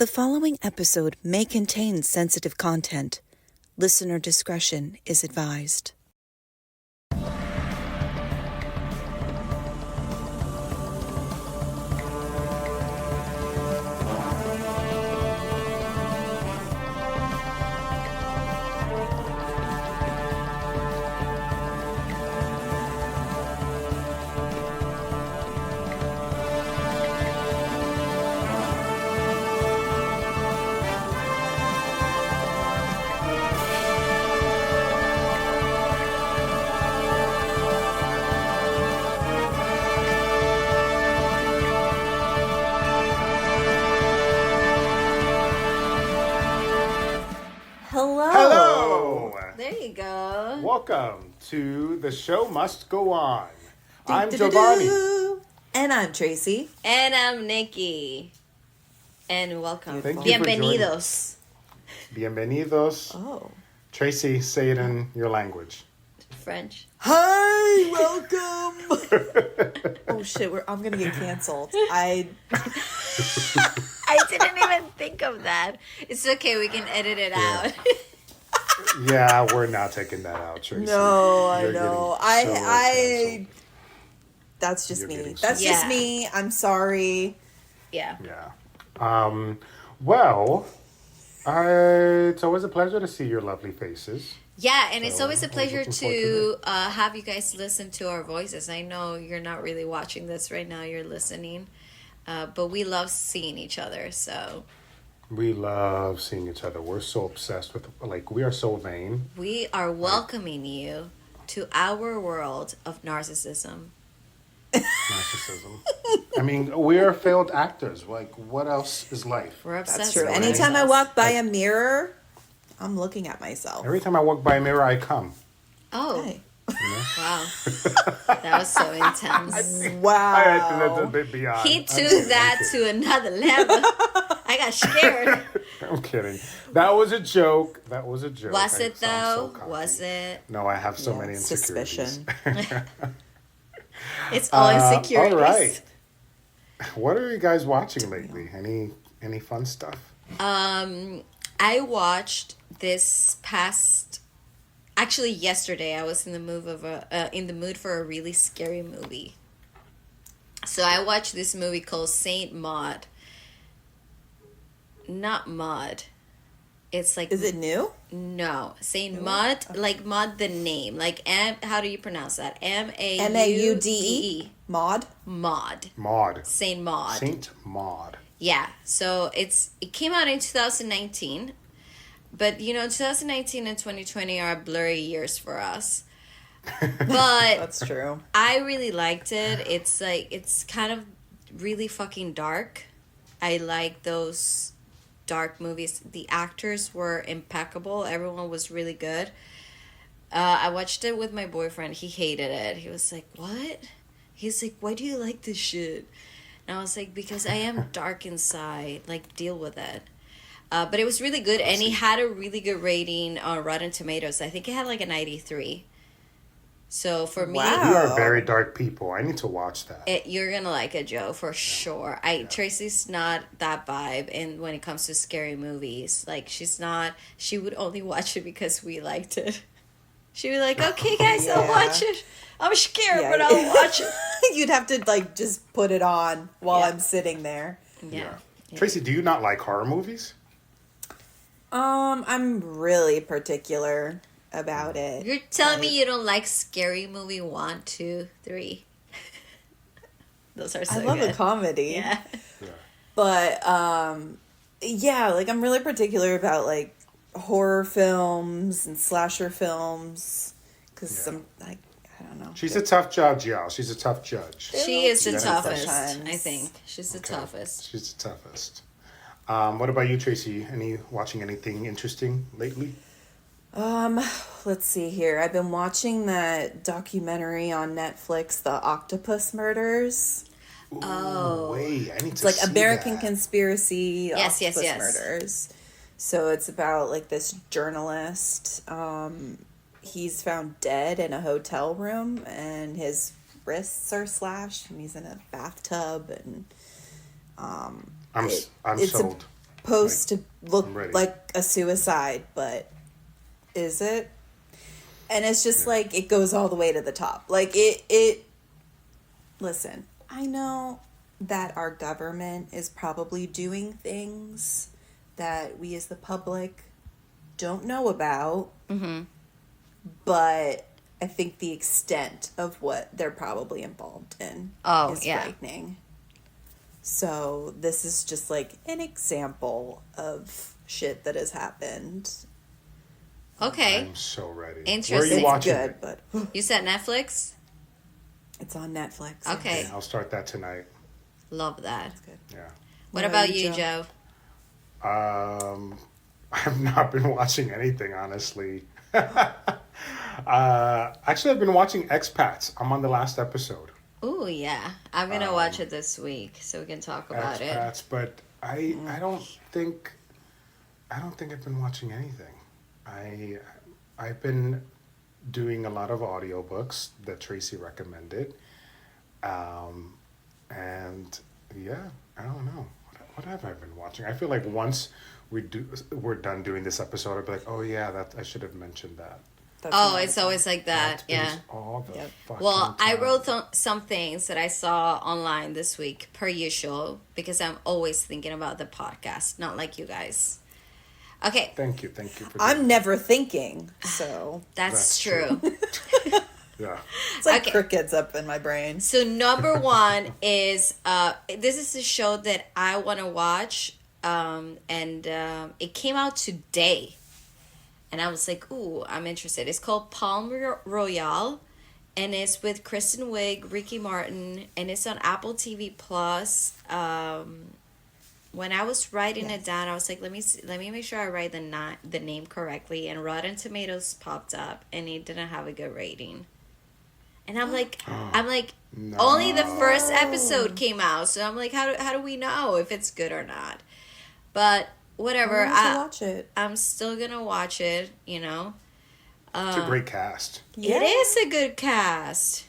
The following episode may contain sensitive content. Listener discretion is advised. Hello! There you go. Welcome to The Show Must Go On. I'm Giovanni. And I'm Tracey. And I'm Nikki. And welcome. Thank you for Bienvenidos. Bienvenidos. Oh. Tracy, say it in your language. French. Hi, welcome. Oh shit, I'm gonna get canceled. I didn't even think of that. It's okay, we can edit it out. Yeah, we're not taking that out, Tracy. No, I You're know. getting so canceled. That's just You're me. getting That's so just me. I'm sorry. Yeah. Yeah. Well, it's always a pleasure to see your lovely faces. Yeah, and it's always a I was pleasure looking forward to have you guys listen to our voices. I know you're not really watching this right now, you're listening. But we love seeing each other, so... We love seeing each other. We're so obsessed with, we are so vain. We are welcoming you to our world of narcissism. Narcissism. I mean, we're failed actors. Like, what else is life? We're obsessed That's true. with Anytime I ourselves. walk by a mirror, I'm looking at myself. Every time I walk by a mirror, I come. Oh, Hey. wow. That was so intense. I think Wow. that's a bit beyond. He took that to another level. I got scared. I'm kidding. That was a joke. That was a joke. Was I it sound so though? cocky. Was it? No, I have so Yeah, many insecurities. suspicion. It's all insecurities. All right. What are you guys watching lately? Any fun stuff? I watched this past. Actually, yesterday I was in the mood for a really scary movie. So I watched this movie called Saint Maud. Not Maud. It's like... Is it new? No. Saint Maud, like Maud the name. Like, how do you pronounce that? M-A-U-D-E. M-A-U-D-E? Maud? Maud. Maud. Saint Maud. Saint Maud. Yeah. So it came out in 2019. But, 2019 and 2020 are blurry years for us. But That's true. I really liked it. It's kind of really fucking dark. I like those dark movies. The actors were impeccable. Everyone was really good. I watched it with my boyfriend. He hated it. He was like, what? He's like, why do you like this shit? And I was like, because I am dark inside. Like, deal with it. But it was really good, and he had a really good rating on Rotten Tomatoes. I think it had like a 93. So for me, Wow. You are very dark people. I need to watch that. you're gonna like it, Joe, for sure. Tracy's not that vibe, and when it comes to scary movies, like she's not. She would only watch it because we liked it. She'd be like, "Okay, guys, I'll watch it. I'm scared, but I'll watch it." You'd have to just put it on while Yeah. I'm sitting there. Yeah. Tracy, do you not like horror movies? I'm really particular about it. You're telling me you don't like Scary Movie 1, 2, 3? Those are so I love good. a comedy. Yeah. But yeah, like I'm really particular about like horror films and slasher films because I don't know. She's a tough judge, y'all. She's a tough judge. She is the Yeah. toughest, Sometimes. I think. She's the toughest. She's the toughest. What about you, Tracy? Watching anything interesting lately? Let's see here. I've been watching that documentary on Netflix, The Octopus Murders. Oh. Wait, I need It's to like see American that. Conspiracy, Yes, Octopus yes. Murders. So it's about like this journalist. He's found dead in a hotel room and his wrists are slashed and he's in a bathtub and I'm it's sold. supposed to look I'm ready. like a suicide, but is it? And it's just like it goes all the way to the top. Like it listen, I know that our government is probably doing things that we as the public don't know about. Mm-hmm. But I think the extent of what they're probably involved in is frightening. So this is just like an example of shit that has happened. Okay. I'm so ready. Interesting. Where are you It's watching good, it? but You said Netflix? it's on Netflix. Okay. Yeah, I'll start that tonight. Love that. That's good. Yeah. What about you, Joe? I've not been watching anything, honestly. Actually, I've been watching Expats. I'm on the last episode. Ooh, yeah. I'm going to watch it this week so we can talk about it. Expats, but I don't think I've been watching anything. I've been doing a lot of audiobooks that Tracey recommended. And yeah, I don't know. What have I been watching? I feel like once we're done doing this episode, I'll be like, oh yeah, that I should have mentioned that. It's always like that. Yeah. All the fucking Well, I time. wrote some things that I saw online this week, per usual, because I'm always thinking about the podcast, not like you guys. Okay. Thank you for I'm never thinking, so That's true. true. Yeah. it's like Okay. crickets up in my brain. So number one is this is a show that I want to watch, and it came out today, and I was like, ooh, I'm interested. It's called Palm Royale, and it's with Kristen Wiig, Ricky Martin, and it's on Apple TV Plus. When I was writing it down, I was like, let me make sure I write the name correctly, and Rotten Tomatoes popped up, and it didn't have a good rating. And I'm like, No. only the first episode came out, so I'm like, how do we know if it's good or not? But whatever, I watch it. I'm still gonna watch it. You know, It's a great cast. Yeah. It is a good cast.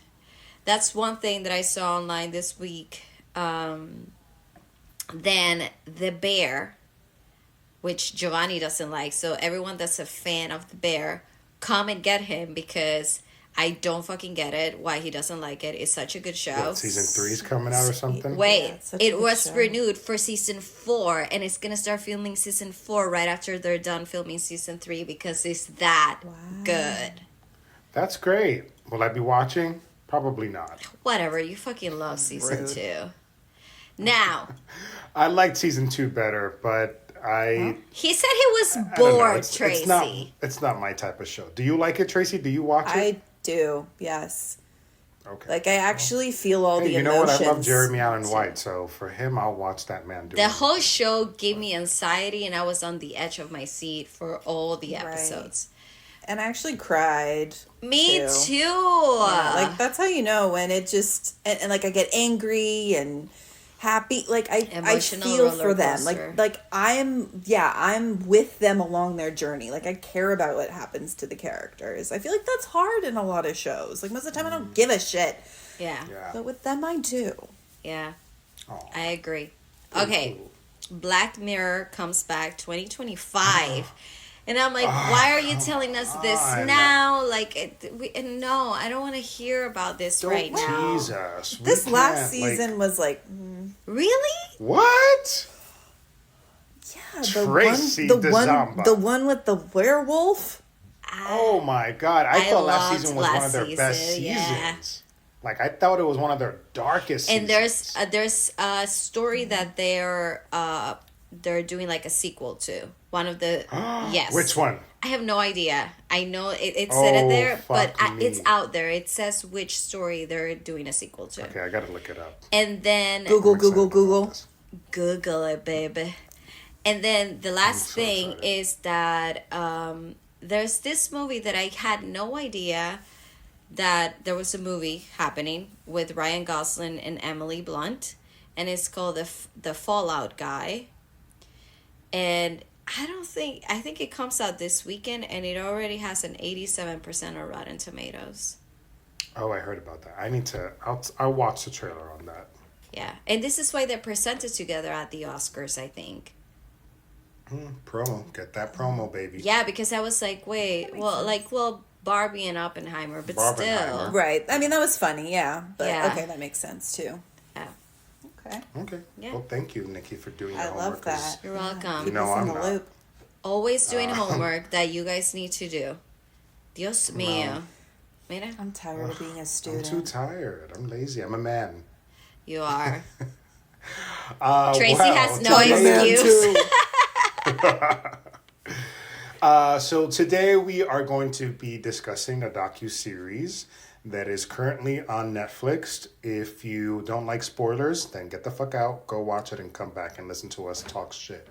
That's one thing that I saw online this week. Then The Bear, which Giovanni doesn't like, so everyone that's a fan of The Bear, come and get him because I don't fucking get it why he doesn't like it. It's such a good show. What, season 3's coming out or something? Wait, Yeah, it's such a it good was show. renewed for season 4, and it's gonna start filming season 4 right after they're done filming season 3 because it's that good. That's great. Will I be watching? Probably not. Whatever, you fucking love season Rude. 2. Now, I liked season 2 better, but he said he was I don't know. bored, Tracy. It's not my type of show. Do you like it, Tracy? Do you watch it? I do, yes. Okay. Like I actually feel all Hey, the you know emotions. what? I love Jeremy Allen White, so for him, I'll watch that man do The it. whole show gave me anxiety, and I was on the edge of my seat for all the Right. episodes. And I actually cried. Me too. Yeah, like that's how you know when it just and like I get angry and happy. Like I Emotional feel roller for them. coaster. Like I'm with them along their journey. Like I care about what happens to the characters. I feel like that's hard in a lot of shows. Like most of the time I don't give a shit. Yeah. Yeah. But with them I do. Yeah. Oh. I agree. Okay. Black Mirror comes back 2025. And I'm like, why are you telling us this on. now? Like, no, I don't want to hear about this Don't right now. tease us. We This last can't, season was like Really? What? yeah, Tracy the DeZamba. the one with the werewolf. Oh my god! I thought last loved season was one of last their best season, seasons. yeah. Like I thought it was one of their darkest. And seasons. there's a story that they're doing like a sequel to. One of the yes. Which one? I have no idea. I know it said it there, but fuck me. it's out there. It says which story they're doing a sequel to. Okay, I gotta look it up. And then Google I'm excited about Google. this. Google it, baby. And then the last so thing excited. is that there's this movie that I had no idea that there was a movie happening with Ryan Gosling and Emily Blunt, and it's called the Fallout Guy. And I think it comes out this weekend, and it already has an 87% on Rotten Tomatoes. Oh, I heard about that. I need to. I'll watch the trailer on that. Yeah, and this is why they're presented together at the Oscars, I think. Promo. Get that promo, baby. Yeah, because I was like, wait, well, Barbie and Oppenheimer, but Barbenheimer. still. Right. I mean, that was funny, yeah. But Yeah. okay, that makes sense too. Yeah. Okay. Okay. Yeah. Well, thank you, Nikki, for doing your I homework. love that. You're welcome. Keep No, us in I'm the not. loop. Always doing homework that you guys need to do. Dios mío. Mira, I'm tired of being a I'm student. too tired. I'm lazy. I'm a man. you are. Tracey has no today- excuse. So today we are going to be discussing a docuseries that is currently on Netflix. If you don't like spoilers, then get the fuck out, go watch it, and come back and listen to us talk shit.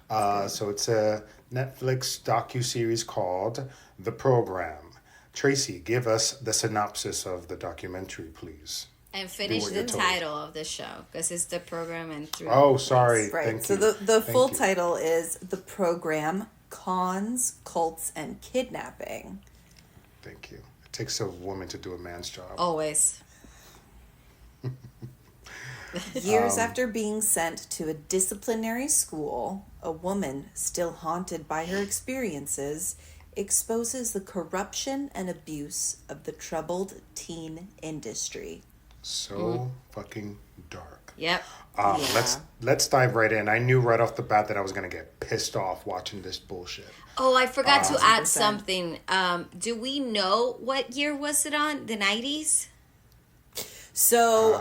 So it's a Netflix docuseries called The Program. Tracey, give us the synopsis of the documentary, please. And finish what the you're told. title of the show because it's the program and through. Oh, sorry. Right. Thank So you. the Thank full you. title is The Program: Cons, Cults, and Kidnapping. Thank you. It takes a woman to do a man's job. Always. Years after being sent to a disciplinary school, a woman still haunted by her experiences exposes the corruption and abuse of the troubled teen industry. So fucking dark. Yep. Yeah. Let's dive right in. I knew right off the bat that I was gonna get pissed off watching this bullshit. Oh, I forgot to add 100%. something. Do we know what year was it on? The 90s? So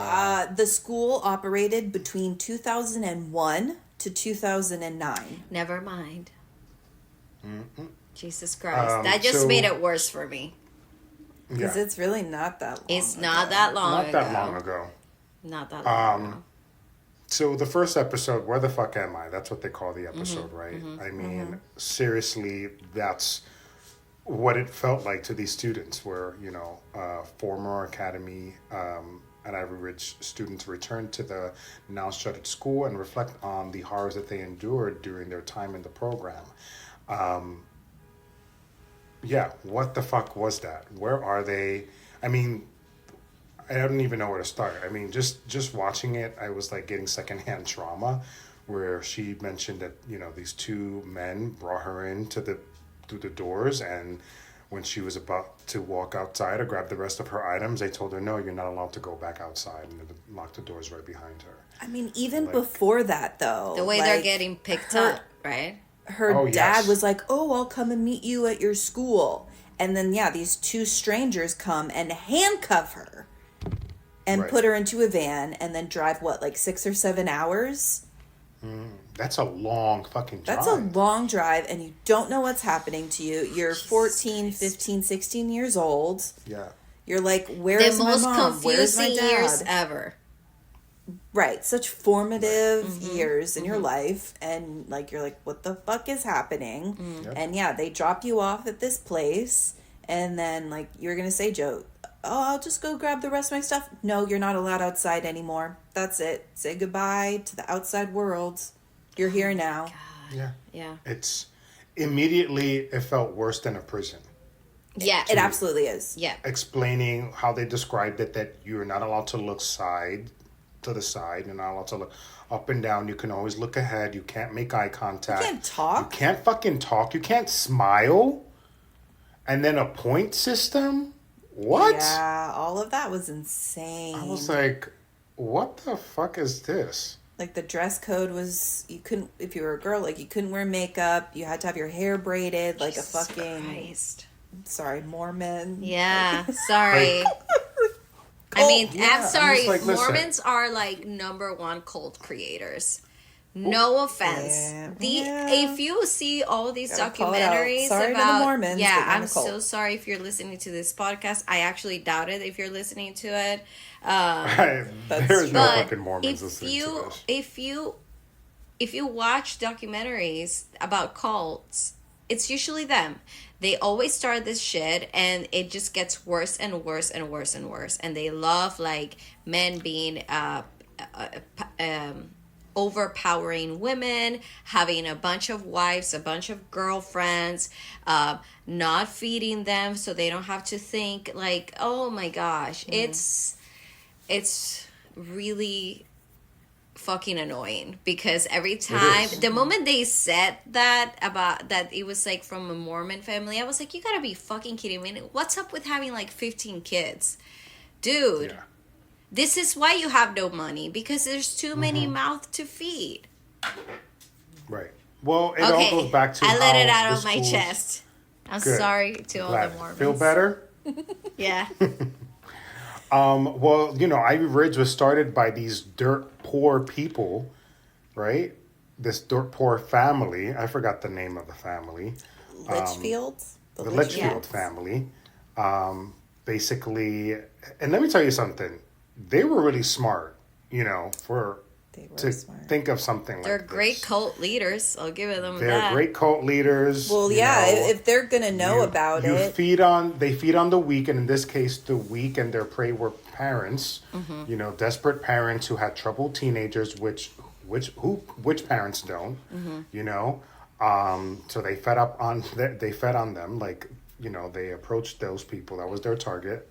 the school operated between 2001 to 2009. Never mind. Jesus Christ. That just so- made it worse for me. Because Yeah, it's really not that long. It's not that long not ago. that long ago. Not that long ago. So the first episode, Where the Fuck Am I? That's what they call the episode, right? I mean, seriously, that's what it felt like to these students were, former academy and Ivy Ridge students return to the now shuttered school and reflect on the horrors that they endured during their time in the program. Yeah, what the fuck was that? Where are they? I mean, I don't even know where to start. I mean, just watching it, I was like getting secondhand trauma, where she mentioned that these two men brought her in through the doors, and when she was about to walk outside or grab the rest of her items, they told her, "No, you're not allowed to go back outside," and they locked the doors right behind her. I mean, even before that, though. The way they're getting picked up, right? Her Oh, dad yes. was like, "Oh, I'll come and meet you at your school." And then, these two strangers come and handcuff her and Right. put her into a van and then drive, 6 or 7 hours? That's a long fucking drive. That's a long drive, and you don't know what's happening to you. You're 14, 15, 16 years old. Yeah. You're like, where's The my most mom? Where's my confusing dad? years ever. Right, such formative years in your life, and you're like, what the fuck is happening? Yep. And they drop you off at this place, and then you're gonna say, Joe, oh, I'll just go grab the rest of my stuff. No, you're not allowed outside anymore. That's it. Say goodbye to the outside world. You're here now. Yeah. Yeah. It's immediately, it felt worse than a prison. Yeah. It absolutely is. Yeah. Explaining how they described it, that you're not allowed to look to the side, you're not allowed to look up and down, you can always look ahead, you can't make eye contact. You can't talk. You can't fucking talk, you can't smile. And then a point system? What? Yeah, all of that was insane. I was like, what the fuck is this? The dress code was, you couldn't, if you were a girl, you couldn't wear makeup. You had to have your hair braided like Jesus a fucking, Christ. sorry, Mormon. Yeah. Sorry. I mean, yeah, I'm sorry. I'm just like, listen. Mormons are number one cult creators. No offense. Yeah. If you see all these Gotta call it out. documentaries Sorry to the about Mormons, yeah, but not I'm a cult. so sorry if you're listening to this podcast. I actually doubt it if you're listening to it. There's no But fucking Mormons listening to this. if you watch documentaries about cults, it's usually them. They always start this shit and it just gets worse and worse and worse and worse. And they love men being overpowering women, having a bunch of wives, a bunch of girlfriends, not feeding them so they don't have to think oh my gosh, it's really fucking annoying because every time the moment they said that about that it was like from a Mormon family, I was like, you gotta be fucking kidding me. What's up with having like 15 kids, dude? Yeah. This is why you have no money, because there's too many mouths to feed. Right. Well, it all goes back to I let it how out the of my schools- chest. I'm Good. sorry to all Glad. the Mormons. Feel better? Yeah. Well, Ivy Ridge was started by these dirt poor people, right? This dirt poor family. I forgot the name of the family. Litchfields? The Litchfield family. Basically, and let me tell you something. They were really smart, for They were to smart. think of something They're like great this. cult leaders. I'll give them They're that. great cult leaders. Well, yeah, if they're going to know about they it. feed on the weak, and in this case, the weak and their prey were parents. Desperate parents who had troubled teenagers, which parents don't. So they fed on them, like they approached those people. That was their target,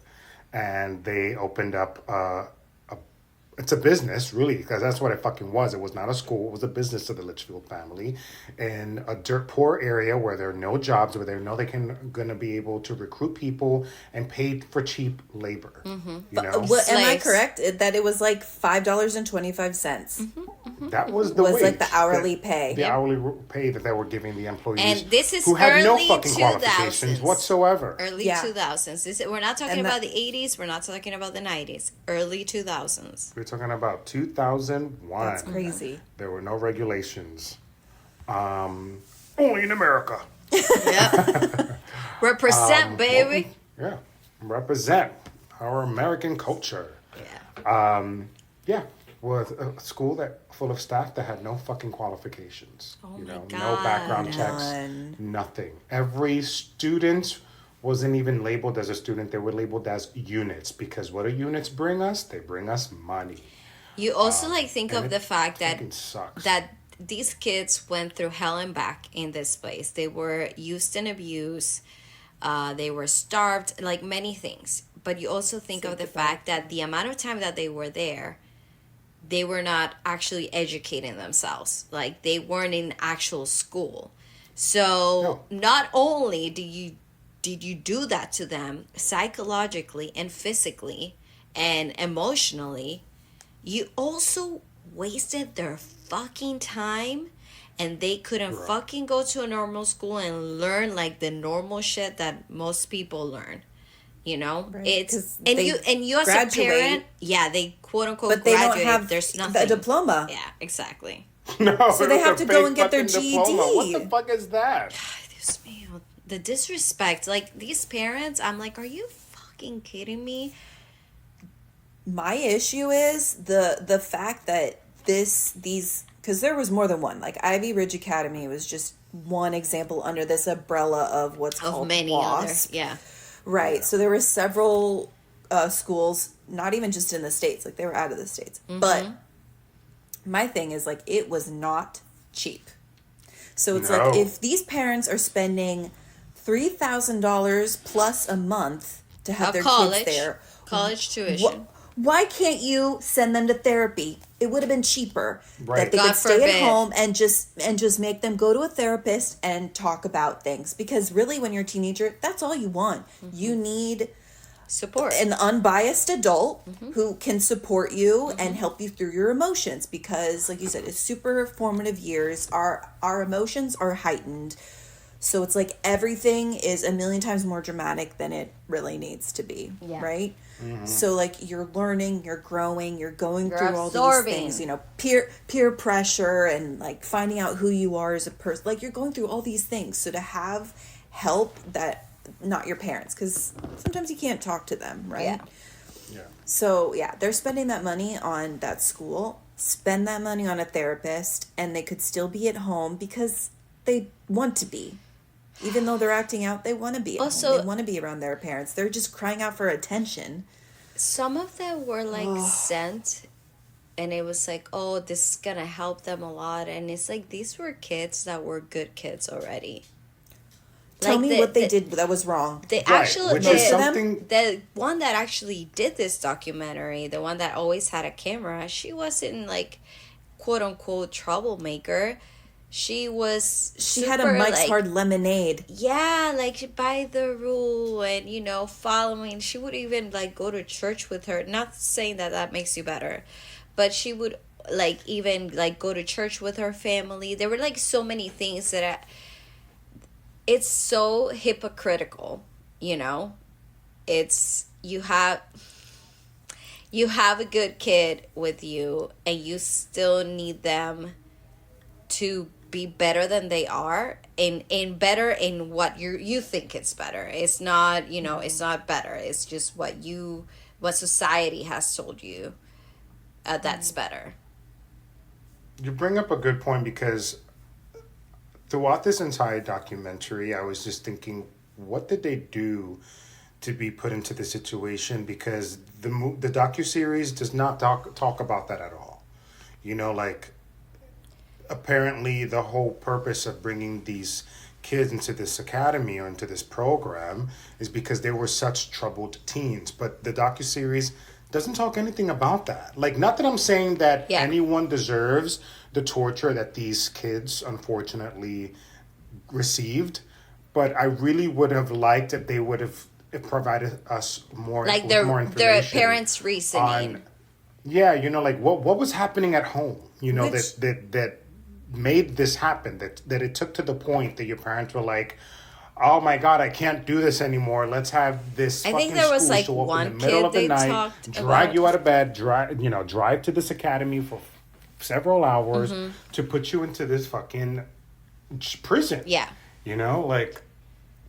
and they opened up it's a business, really, because that's what it fucking was. It was not a school. It was a business to the Litchfield family in a dirt poor area where there are no jobs, where they know they going to be able to recruit people and pay for cheap labor. Am I correct that it was like $5.25? That was the was wage like the hourly pay. The hourly pay that they were giving the employees, And this is who had no early fucking qualifications 2000s. whatsoever. Early Yeah. 2000s. We're not talking about the 80s. We're not talking about the 90s. Early 2000s. We're talking about 2001. That's crazy. There were no regulations. Only in America. Yep. Represent, baby. Yeah. Represent our American culture. Yeah. With a school full of staff that had no fucking qualifications. Oh my No God. background checks. Nothing. Every student wasn't even labeled as a student. They were labeled as units, because what do units bring us? They bring us money. You also think of the fact that Fucking sucks. these kids went through hell and back in this place. They were used and abused. They were starved, like many things. But you also think of the fact that the amount of time that they were there, they were not actually educating themselves. Like, they weren't in actual school. So not only did you do that to them psychologically and physically and emotionally, you also wasted their fucking time, and they couldn't fucking go to a normal school and learn like the normal shit that most people learn. Right, It's 'cause and they you as graduate, a parent, they quote unquote but they graduate. don't have There's nothing. a diploma. Yeah, exactly. No, So they it's have a to go fake and get their fucking GED. diploma. What the fuck is that? Dios mío. The disrespect. Like, these parents, I'm like, are you fucking kidding me? My issue is the fact that these because there was more than one. Like, Ivy Ridge Academy was just one example under this umbrella of what's Of called many WASP. others. Yeah. Right. So there were several schools, not even just in the States, like they were out of the States. But my thing is, like, it was not cheap. So it's like, if these parents are spending $3,000 plus a month to have Of their college, kids there, college tuition. why can't you send them to therapy? It would have been cheaper that they God could stay forbid. at home and just make them go to a therapist and talk about things. Because really, when you're a teenager, that's all you want. You need Support. an unbiased adult who can support you and help you through your emotions, because like you said, it's super formative years. Our emotions are heightened, so it's like everything is a million times more dramatic than it really needs to be. Right. So like, you're learning, you're growing, you're going through all absorbing. these things, peer pressure, and like finding out who you are as a person. Like, you're going through all these things, so to have help that, not your parents, because sometimes you can't talk to them, right? Yeah. So they're spending that money on that school, spend that money on a therapist, and they could still be at home because they want to be. Even though they're acting out, they want to be at home. They want to be around their parents. They're just crying out for attention. Some of them were like sent, and it was like, oh, this is gonna help them a lot. And it's like, these were kids that were good kids already. Tell me what they did that was wrong. They Right, actually which is something. the one that actually did this documentary, the one that always had a camera, she wasn't like quote unquote troublemaker. She had a Mike's like, Hard Lemonade. Yeah, like by the rule and, you know, following. She would even like go to church with her. Not saying that that makes you better, but she would like even like go to church with her family. There were like so many things that it's so hypocritical, you know. It's you have a good kid with you and you still need them to be better than they are and better in what you think it's better. It's not, you know, it's not better. It's just what society has told you that's better. You bring up a good point, because throughout this entire documentary, I was just thinking, what did they do to be put into the situation? Because the docuseries does not talk about that at all. You know, like, apparently the whole purpose of bringing these kids into this academy or into this program is because they were such troubled teens. But the docuseries doesn't talk anything about that. Like, not that I'm saying that anyone deserves the torture that these kids unfortunately received, but I really would have liked if they would have provided us more, like more information. Their parents' reasoning. Yeah, you know, like what was happening at home, you know, that made this happen, that it took to the point that your parents were like, oh my God, I can't do this anymore. Let's have this. I think there was like one kid they talked about. Drag you out of bed, drive to this academy for several hours to put you into this fucking prison. Yeah. You know, like,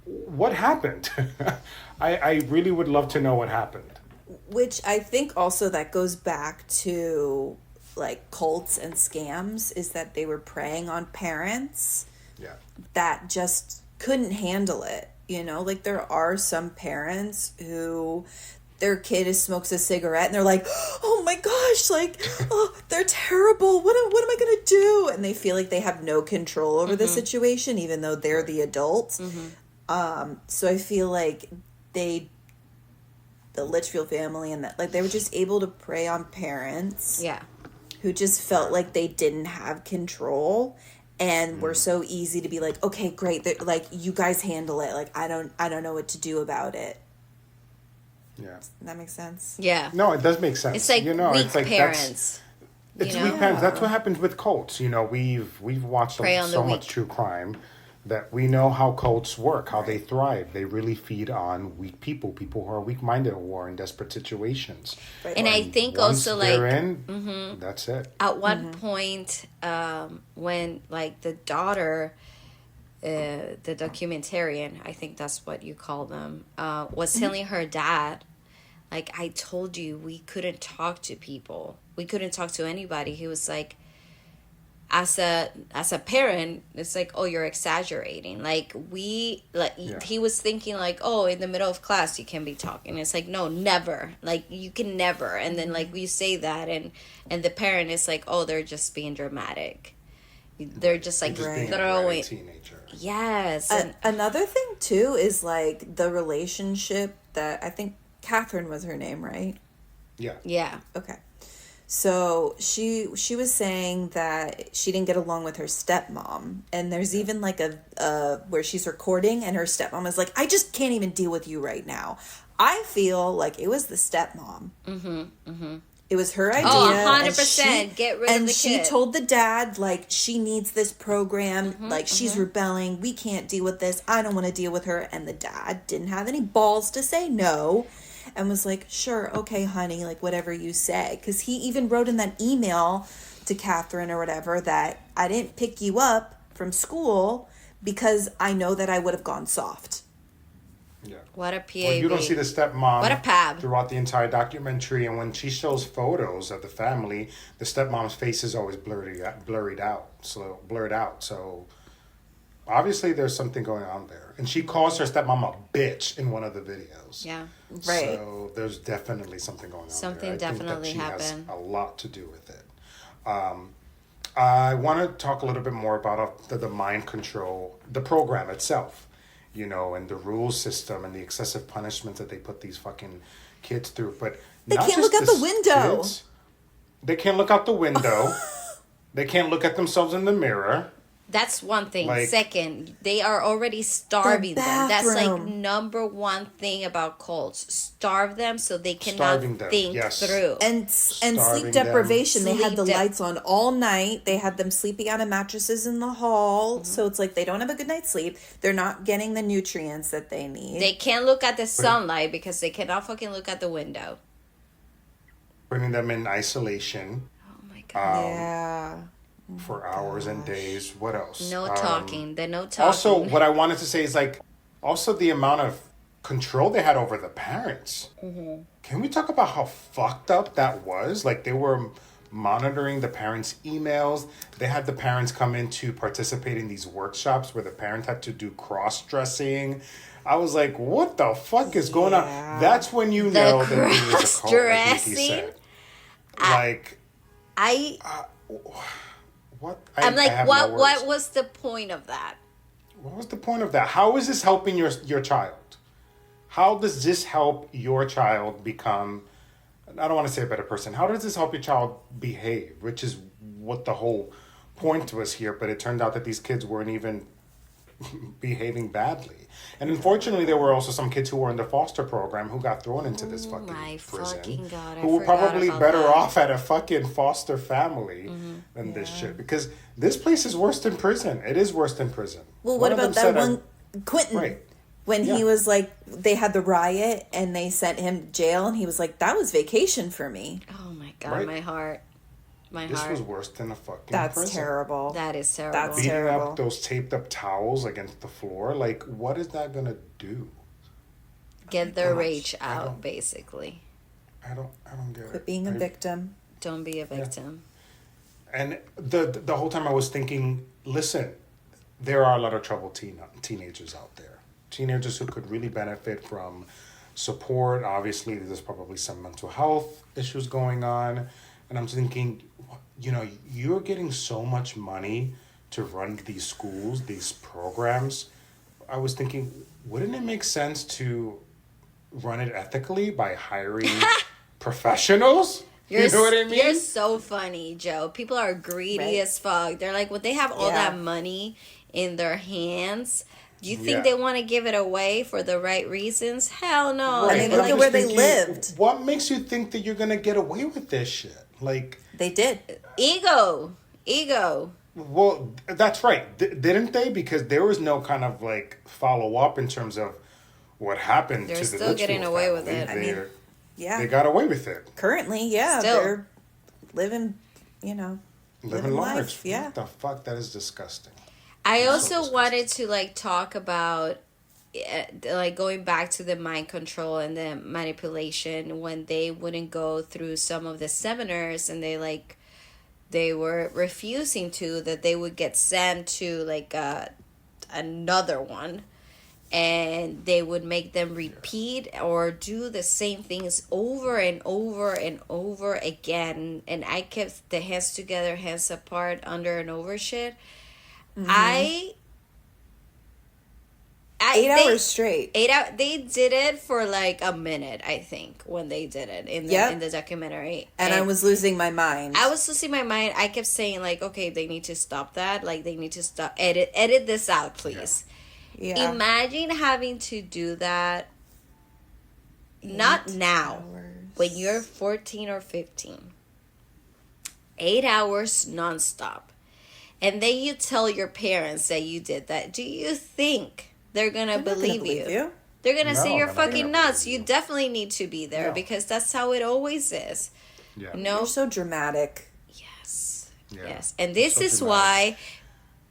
what happened? I really would love to know what happened. Which I think also that goes back to like cults and scams, is that they were preying on parents that just couldn't handle it. You know, like there are some parents who their kid smokes a cigarette and they're like, oh my gosh, like, oh, they're terrible. What am I going to do? And they feel like they have no control over the situation, even though they're the adults. So I feel like the Litchfield family and that, like, they were just able to prey on parents. Yeah. Who just felt like they didn't have control and were so easy to be like, okay, great, like, you guys handle it. Like, I don't know what to do about it. Yeah. Does that make sense? Yeah. No, it does make sense. It's like weak it's like parents. It's weak parents. That's what happens with cults. You know, we've watched so much true crime that we know how cults work, how they thrive. They really feed on weak people who are weak-minded or in desperate situations. Right. And I think also, like, that's it. At one point, when, like, the daughter, the documentarian, I think that's what you call them, was telling her dad, like, I told you we couldn't talk to people. We couldn't talk to anybody. He was like, as a parent, it's like, oh, you're exaggerating. Like, he was thinking like, oh, in the middle of class you can be talking. It's like, no, never. Like, you can never. And then, like, we say that, and the parent is like, oh, they're just being dramatic. They're just like throwing. Teenager. Yes. Another thing too is like the relationship that I think Catherine was her name, right? Yeah. Yeah. Okay. So she was saying that she didn't get along with her stepmom, and there's even like a where she's recording and her stepmom is like, I just can't even deal with you right now. I feel like it was the stepmom. It was her idea. Oh, 100%. Get rid of the kid. And she told the dad, like, she needs this program. Like, she's rebelling. We can't deal with this. I don't want to deal with her. And the dad didn't have any balls to say no. And was like, sure, okay, honey, like, whatever you say. Because he even wrote in that email to Catherine or whatever that I didn't pick you up from school because I know that I would have gone soft. Yeah. What a PAB. Well, you don't see the stepmom what a pab. throughout the entire documentary, and when she shows photos of the family, the stepmom's face is always blurred out. So obviously there's something going on there. And she calls her stepmom a bitch in one of the videos. Yeah. Right. So there's definitely something going on Something there. definitely think that she happened. has a lot to do with it. I want to talk a little bit more about the mind control, the program itself, you know, and the rule system and the excessive punishments that they put these fucking kids through. But they can't look out the window. They can't look out the window. They can't look at themselves in the mirror. That's one thing. Like, second, they are already starving them. That's like bathroom. number one thing about cults. Starve them so they cannot think through. And sleep Starving deprivation. them. They had the Sleep lights on all night. They had them sleeping out of mattresses in the hall. So it's like they don't have a good night's sleep. They're not getting the nutrients that they need. They can't look at the sunlight because they cannot fucking look at the window. Putting them in isolation. Oh my god. Yeah. For hours and days. What else? No talking. The no talking. Also, what I wanted to say is like, also the amount of control they had over the parents. Mm-hmm. Can we talk about how fucked up that was? Like, they were monitoring the parents' emails. They had the parents come in to participate in these workshops where the parent had to do cross-dressing. I was like, what the fuck is going on? That's when you know that it is a cult, like Nikki said. What? I'm like, what was the point of that? What was the point of that? How is this helping your child? How does this help your child become, I don't want to say a better person. How does this help your child behave? Which is what the whole point was here. But it turned out that these kids weren't even behaving badly. And unfortunately, there were also some kids who were in the foster program who got thrown into this fucking prison. God, who were probably better off at a fucking foster family than this shit. Because this place is worse than prison. It is worse than prison. Well, what about that one, Quentin? Right. When he was like, they had the riot and they sent him to jail, and he was like, that was vacation for me. Oh my god, my heart. This was worse than a fucking That's prison. terrible. That is terrible. That's Beating terrible. up those taped up towels against the floor. Like, what is that gonna do? Get their rage out, basically. I don't get it. Quit being a victim. Don't be a victim. Yeah. And the whole time I was thinking, listen, there are a lot of troubled teenagers out there. Teenagers who could really benefit from support. Obviously, there's probably some mental health issues going on. And I'm thinking, you know, you're getting so much money to run these schools, these programs. I was thinking, wouldn't it make sense to run it ethically by hiring professionals? You know what I mean? You're so funny, Joe. People are greedy as fuck. They're like, when they have all that money in their hands, do you think they want to give it away for the right reasons? Hell no. Right. I mean, look at where they lived. What makes you think that you're going to get away with this shit? Like, they did. Ego. Well, that's right. Didn't they? Because there was no kind of like follow up in terms of what happened to the They're still getting away with it. I mean, they got away with it. Currently, they're living, living large. life. Yeah. What the fuck? That is disgusting. I also wanted to like talk about like going back to the mind control and the manipulation when they wouldn't go through some of the seminars and they were refusing to, that they would get sent to like another one, and they would make them repeat or do the same things over and over and over again. And I kept the hands together, hands apart, under and over shit. Mm-hmm. 8 hours straight. 8 hours. They did it for like a minute, I think, when they did it in the documentary. And I was losing my mind. I kept saying like, okay, they need to stop that. Like, they need to stop. Edit this out, please. Yeah. Imagine having to do that. Not now, when you're 14 or 15. 8 hours nonstop. And then you tell your parents that you did that. Do you think they're gonna believe you? They're gonna say you're fucking nuts. You definitely need to be there because that's how it always is. Yeah. No, you're so dramatic. Yes. Yeah. Yes. And this is why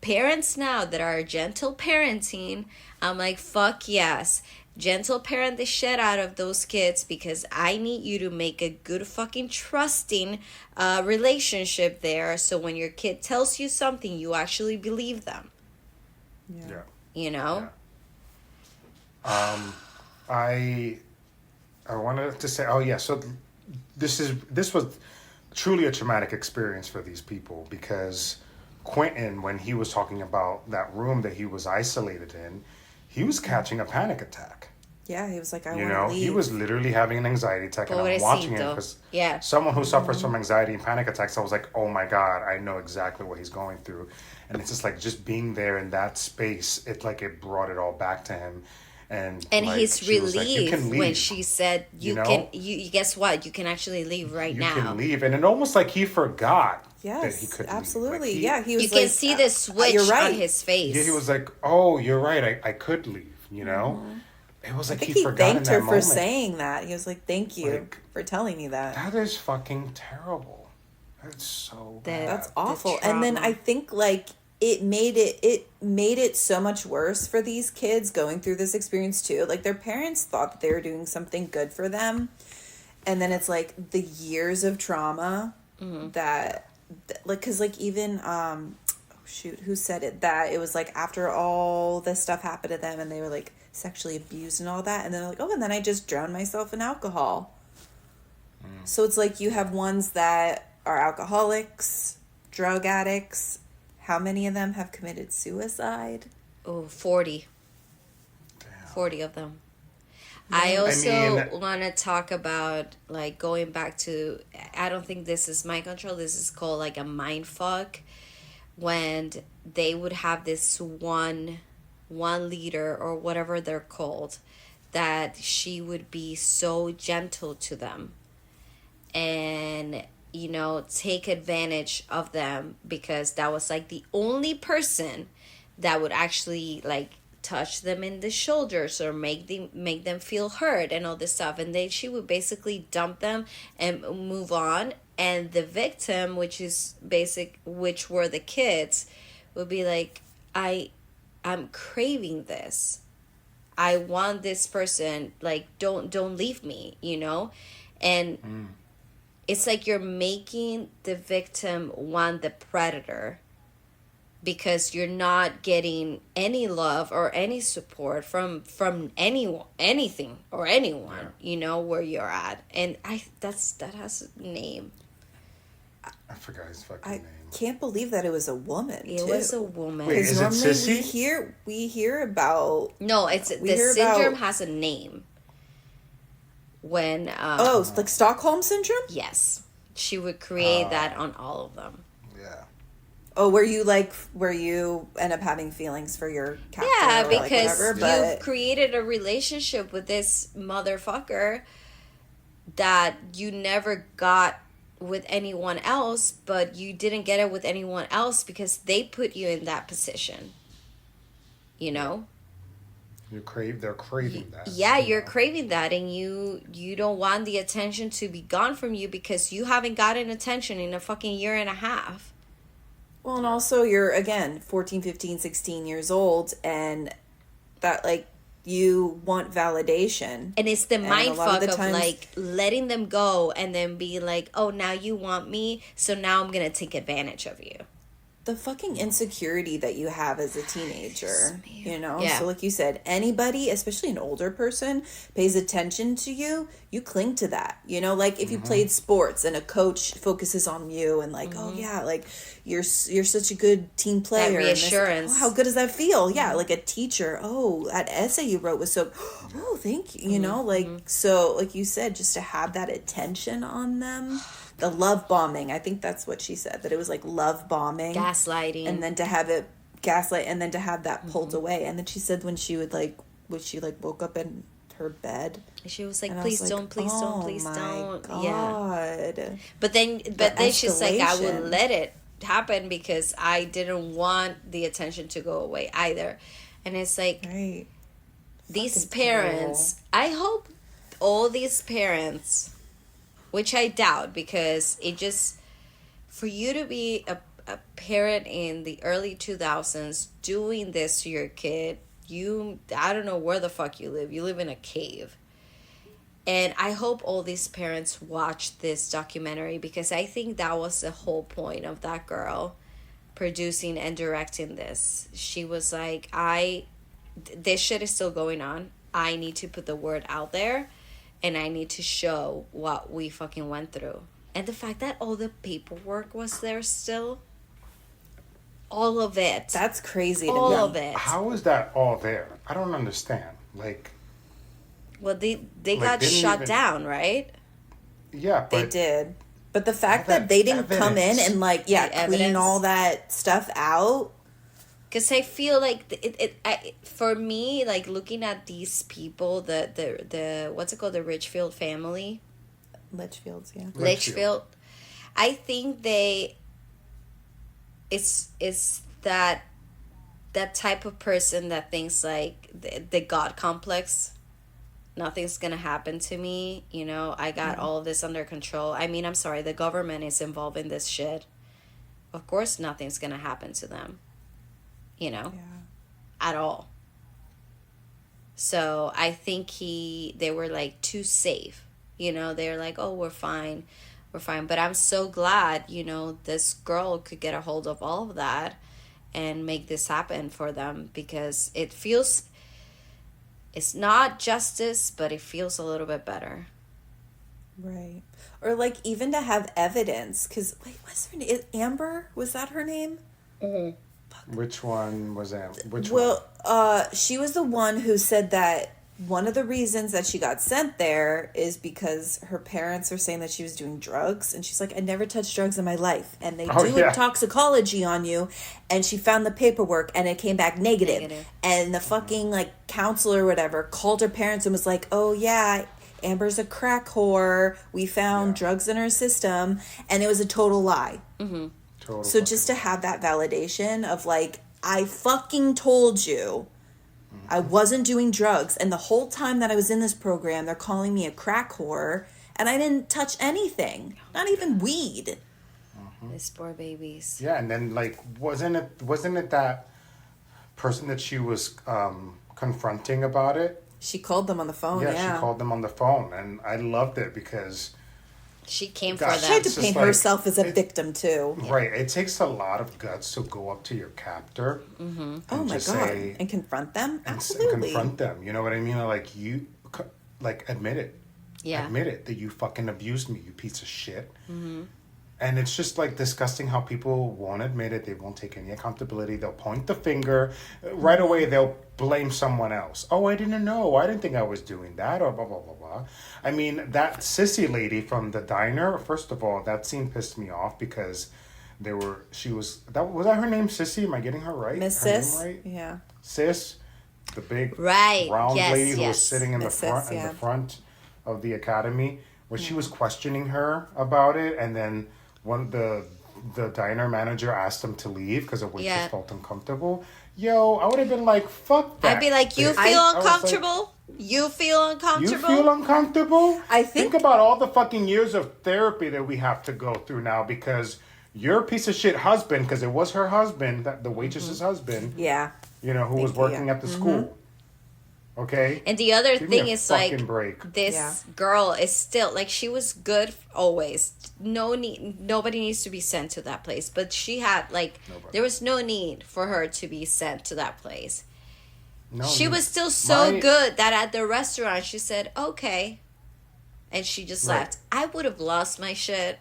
parents now that are gentle parenting, I'm like, fuck yes. Gentle parent the shit out of those kids, because I need you to make a good fucking trusting relationship there. So when your kid tells you something, you actually believe them. Yeah. You know? Yeah. I wanted to say, so this was truly a traumatic experience for these people, because Quentin, when he was talking about that room that he was isolated in, he was catching a panic attack. Yeah, he was like, I You want know, to leave. he was literally having an anxiety attack, and But what I'm it watching seemed, it though. because Yeah. someone who suffers from anxiety and panic attacks, I was like, oh my God, I know exactly what he's going through. And it's just like, just being there in that space, it brought it all back to him. And like, his she was like, you relief can leave. when she said, you you know? you guess what? You can actually leave right You now. can leave. And it almost like he forgot that he Yes, could absolutely. leave. Yeah, he was You like, can see the switch you're right. on his face. Yeah, he was like, oh, you're right, I could leave, you know? It was I like think he he forgot in thanked that her for moment. saying that. He was like, thank you Like, for telling me that. That is fucking terrible. That's so bad. That's awful. the And then trauma. I think like it made it so much worse for these kids going through this experience too. Like their parents thought that they were doing something good for them. And then it's like the years of trauma that like, cause like even shoot, who said it, that it was like after all this stuff happened to them and they were like sexually abused and all that, and then they're like, oh, and then I just drowned myself in alcohol. So it's like you have ones that are alcoholics, drug addicts. How many of them have committed suicide? Oh, 40. Damn. 40 of them. I also want to talk about, like, going back to, I don't think this is mind control. This is called, like, a mind fuck. When they would have this one leader or whatever they're called, that she would be so gentle to them and, you know, take advantage of them, because that was like the only person that would actually like touch them in the shoulders or make them feel hurt and all this stuff. And then she would basically dump them and move on, and the victim, which were the kids, would be like, I'm craving this. I want this person, like, don't leave me, you know? And it's like you're making the victim want the predator, because you're not getting any love or any support from anyone, anything or anyone, you know, where you're at. And that has a name. I forgot his fucking I name. can't believe that it was a woman. It was a woman. Wait, is it Normally Sissy? we hear about No, it's the hear syndrome about- has a name. When like Stockholm syndrome. yes, she would create that on all of them. Yeah. Oh, where you end up having feelings for your captor, Yeah, or like because whatever, you've but created a relationship with this motherfucker that you never got with anyone else, but you didn't get it with anyone else because they put you in that position. You know? They're craving that. Yeah, you you're know? craving that, and you don't want the attention to be gone from you because you haven't gotten attention in a fucking year and a half. well, and also you're again 14, 15, 16 years old, and that like you want validation. And it's the And mind a lot of fuck the of times- like letting them go and then be like, oh, now you want me, so now I'm gonna take advantage of you. The fucking insecurity that you have as a teenager, you know? Yeah. So like you said, anybody, especially an older person, pays attention to you, you cling to that. You know, like if you played sports and a coach focuses on you and like, oh yeah, like you're such a good team player. and this- reassurance. oh, how good does that feel? Yeah, like a teacher, oh, that essay you wrote was so, oh, thank you. You know, like, so like you said, just to have that attention on them. The love bombing. I think that's what she said, that it was like love bombing. Gaslighting. And then to have it gaslight, and then to have that pulled away. And then she said when she woke up in her bed. She was like, And I please was don't, like, please don't, oh please my don't. God. Yeah. But then she's like, I would escalation. let it happen because I didn't want the attention to go away either. And it's like, Right. these Fucking parents, I hope all these parents, which I doubt, because it just, for you to be a parent in the early 2000s doing this to your kid, I don't know where the fuck you live in a cave. And I hope all these parents watch this documentary, because I think that was the whole point of that girl producing and directing this. She was like, this shit is still going on. I need to put the word out there, and I need to show what we fucking went through. And the fact that all the paperwork was there still. All of it. That's crazy to all me. of it. How is that all there? I don't understand. Like, Well, they Like, got didn't shot even- down, right? Yeah, They but did. But the fact All that that they didn't come in evidence. and like, The clean evidence. all that stuff out. Because I feel like for me, like looking at these people, the what's it called, the Richfield family, Litchfields, yeah. Litchfield, I think it's that type of person that thinks like the God complex. Nothing's gonna happen to me, you know. I got all of this under control. I mean, I'm sorry, the government is involved in this shit. Of course, nothing's gonna happen to them, you know, at all. So I think they were like too safe, you know. They're like, oh, we're fine. But I'm so glad, you know, this girl could get a hold of all of that and make this happen for them, because it's not justice, but it feels a little bit better. Right. Or like even to have evidence, because wait, what's her name? Amber? Was that her name? which one was that? Which Well, she was the one who said that one of the reasons that she got sent there is because her parents are saying that she was doing drugs, and she's like, I never touched drugs in my life, and they do yeah. toxicology on you, and she found the paperwork and it came back negative. Negative. And the fucking like counselor or whatever called her parents and was like, oh yeah, Amber's a crack whore, we found drugs in her system, and it was a total lie. Total So just to have that validation of like, I fucking told you I wasn't doing drugs, and the whole time that I was in this program, they're calling me a crack whore, and I didn't touch anything, not even weed. These poor babies. Yeah, and then like wasn't it that person that she was confronting about it? She called them on the phone. Yeah, She called them on the phone, and I loved it because She came God, for She had them. to It's paint just like- herself as a victim too. right, it takes a lot of guts to go up to your captor. Oh my just god, say- and confront them. and Absolutely. confront them. You know what I mean? Like like admit it. Yeah. Admit it that you fucking abused me, you piece of shit. And it's just like disgusting how people won't admit it. They won't take any accountability. They'll point the finger right away. They'll blame someone else. Oh, I didn't know. I didn't think I was doing that, or blah blah blah blah. I mean, that sissy lady from the diner. First of all, that scene pissed me off because was that her name? Sissy? Am I getting her right? Miss Her name Sis. right? Yeah. Sis, the big Right, round yes, lady who was yes. sitting in the Miss front Sis, yeah. of the academy, when she was questioning her about it, and then the diner manager asked him to leave because the waitress Yeah. felt uncomfortable. Yo, I would have been like, fuck that. I'd be like, you bitch. feel I was like, uncomfortable? You feel you uncomfortable? feel uncomfortable? I think- about all the fucking years of therapy that we have to go through now because your piece of shit husband, because it was her husband, the waitress's husband, Yeah. you know, who was Thank you, working yeah. at the school. Okay? And the other Give me thing a is like fucking break. this Yeah. girl is still like, she was good always. Nobody needs to be sent to that place, but she had like there was no need for her to be sent to that place. No, She was still so my- good that at the restaurant she said okay, and she just Right. left. I would have lost my shit.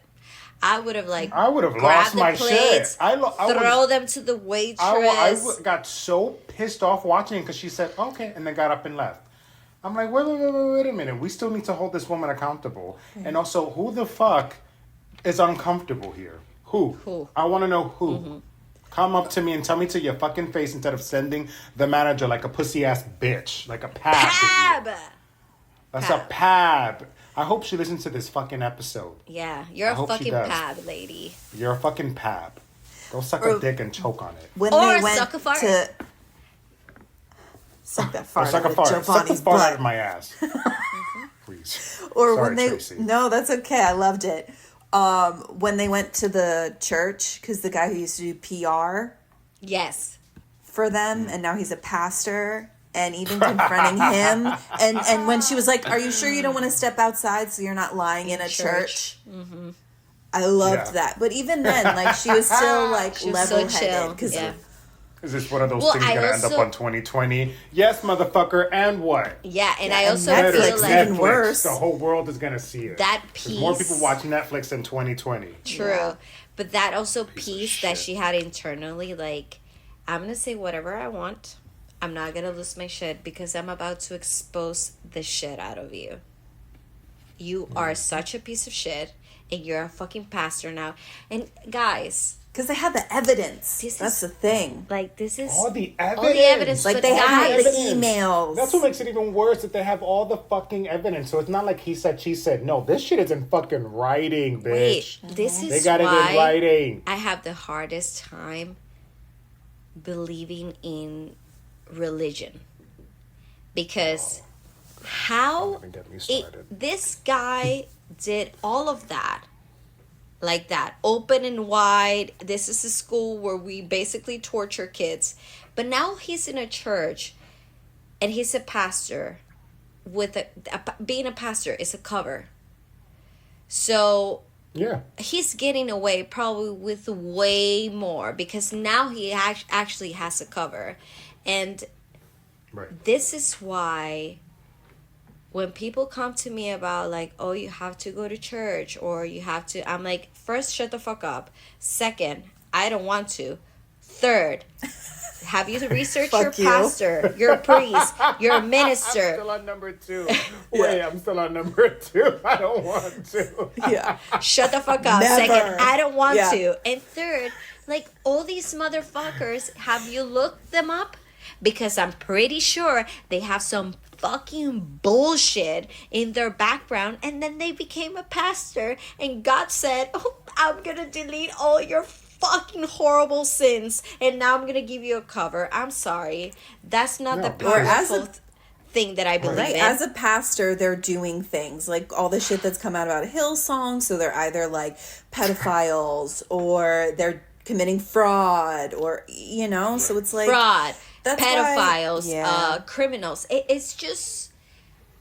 I would have like I would have grabbed lost the my plates, shit. I throw them to the waitress. I got so pissed off watching because she said, okay, and then got up and left. I'm like, wait a minute. We still need to hold this woman accountable. And also, who the fuck is uncomfortable here? Who? I want to know who. Come up to me and tell me to your fucking face instead of sending the manager like a pussy ass bitch. Like a pab. Pab. That's Pab. a pab. I hope she listens to this fucking episode. Yeah, you're I a hope she fucking does. pab lady. You're a fucking pab. Go suck Or- a dick and choke on it. When Or they went suck a fart. to suck that Or fart suck out a of fart. Suck the Giovanni's fart out butt. of my ass. Please. Or Sorry, when they Tracey. no, that's okay. I loved it. When they went to the church, because the guy who used to do PR Yes. for them, and now he's a pastor, and even confronting him, and when she was like, "Are you sure you don't want to step outside so you're not lying in a church?" I loved Yeah. that, but even then, like she was still like She was so level-headed chill. because Yeah. Is this one of those Well, things I gonna end up also- on 2020? Yes, motherfucker, and what? Yeah, and Yeah, I and also Netflix feel even like Netflix. worse. The whole world is gonna see it. that There's more piece. people watching Netflix in 2020. True. Yeah. But that also Piece of piece that shit. she had internally, like, I'm going to say whatever I want. I'm not gonna lose my shit because I'm about to expose the shit out of you. You are such a piece of shit, and you're a fucking pastor now. And guys, because they have the evidence. That's the thing. Like, this is all the evidence. All the evidence. Like, but they have guys, the emails. That's what makes it even worse, that they have all the fucking evidence. So it's not like he said, she said. No, this shit is in fucking writing, bitch. Wait, this is they got why it in writing. I have the hardest time believing in religion. Because how this guy did all of that, like that, open and wide. This is a school where we basically torture kids. But now he's in a church and he's a pastor with being a pastor is a cover. So yeah, he's getting away probably with way more because now he actually has a cover. And this is why when people come to me about like, oh, you have to go to church or you have to, I'm like, first, shut the fuck up. Second, I don't want to. Third, have you researched your pastor, your priest, your minister? I'm still on number 2. Wait, I'm still on number 2. I don't want to. Yeah. Shut the fuck up. Never. Second, I don't want to. And third, like, all these motherfuckers, have you looked them up? Because I'm pretty sure they have some fucking bullshit in their background, and then they became a pastor, and God said, oh, I'm gonna delete all your fucking horrible sins, and now I'm gonna give you a cover. I'm sorry, that's not the powerful thing that I believe in. As a pastor, they're doing things like all the shit that's come out about Hillsong, so they're either like pedophiles or they're committing fraud, or so it's like fraud, pedophiles, criminals. It's just,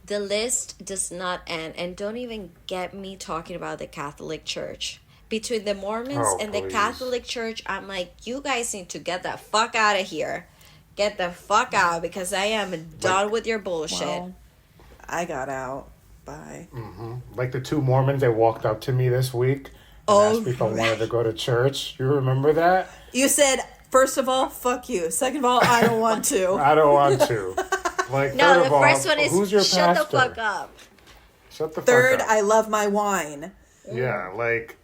the list does not end. And don't even get me talking about the Catholic Church. Between the Mormons and the Catholic Church, I'm like, you guys need to get the fuck out of here. Get the fuck out, because I am done with your bullshit. Well, I got out. Bye. Mm-hmm. Like the 2 Mormons that walked up to me this week and asked me if I wanted to go to church. You remember that? You said, first of all, fuck you. Second of all, I don't want to. I don't want to. Like, no, the of all, first one is, who's your shut pastor? the fuck up. Shut the Third, fuck up. I love my wine. Yeah, like,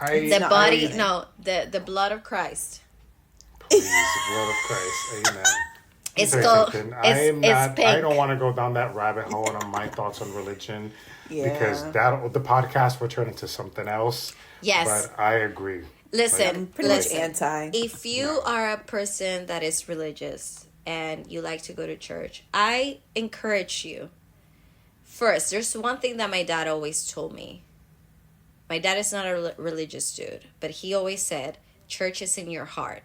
the blood of Christ. Please, the blood of Christ. Amen. It's pink. I don't want to go down that rabbit hole on my thoughts on religion. Yeah. Because the podcast will turn into something else. Yes. But I agree. Listen, pretty much anti. If you are a person that is religious and you like to go to church, I encourage you. First, there's one thing that my dad always told me. My dad is not a religious dude, but he always said, church is in your heart.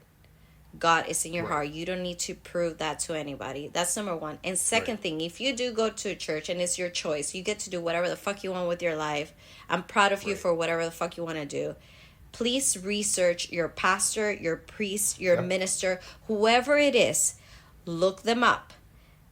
God is in your heart. You don't need to prove that to anybody. That's number one. And second thing, if you do go to a church and it's your choice, you get to do whatever the fuck you want with your life. I'm proud of you for whatever the fuck you want to do. Please research your pastor, your priest, your minister, whoever it is. Look them up.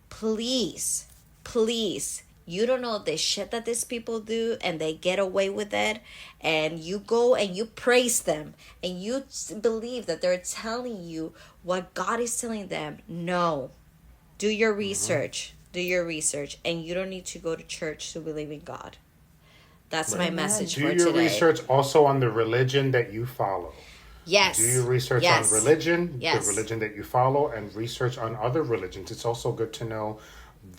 Please, please. You don't know the shit that these people do, and they get away with it, and you go and you praise them, and you believe that they're telling you what God is telling them. No. Do your research. Do your research. And you don't need to go to church to believe in God. That's my message for today. Do your research also on the religion that you follow. Yes. Do your research on religion, the Yes. religion that you follow, and research on other religions. It's also good to know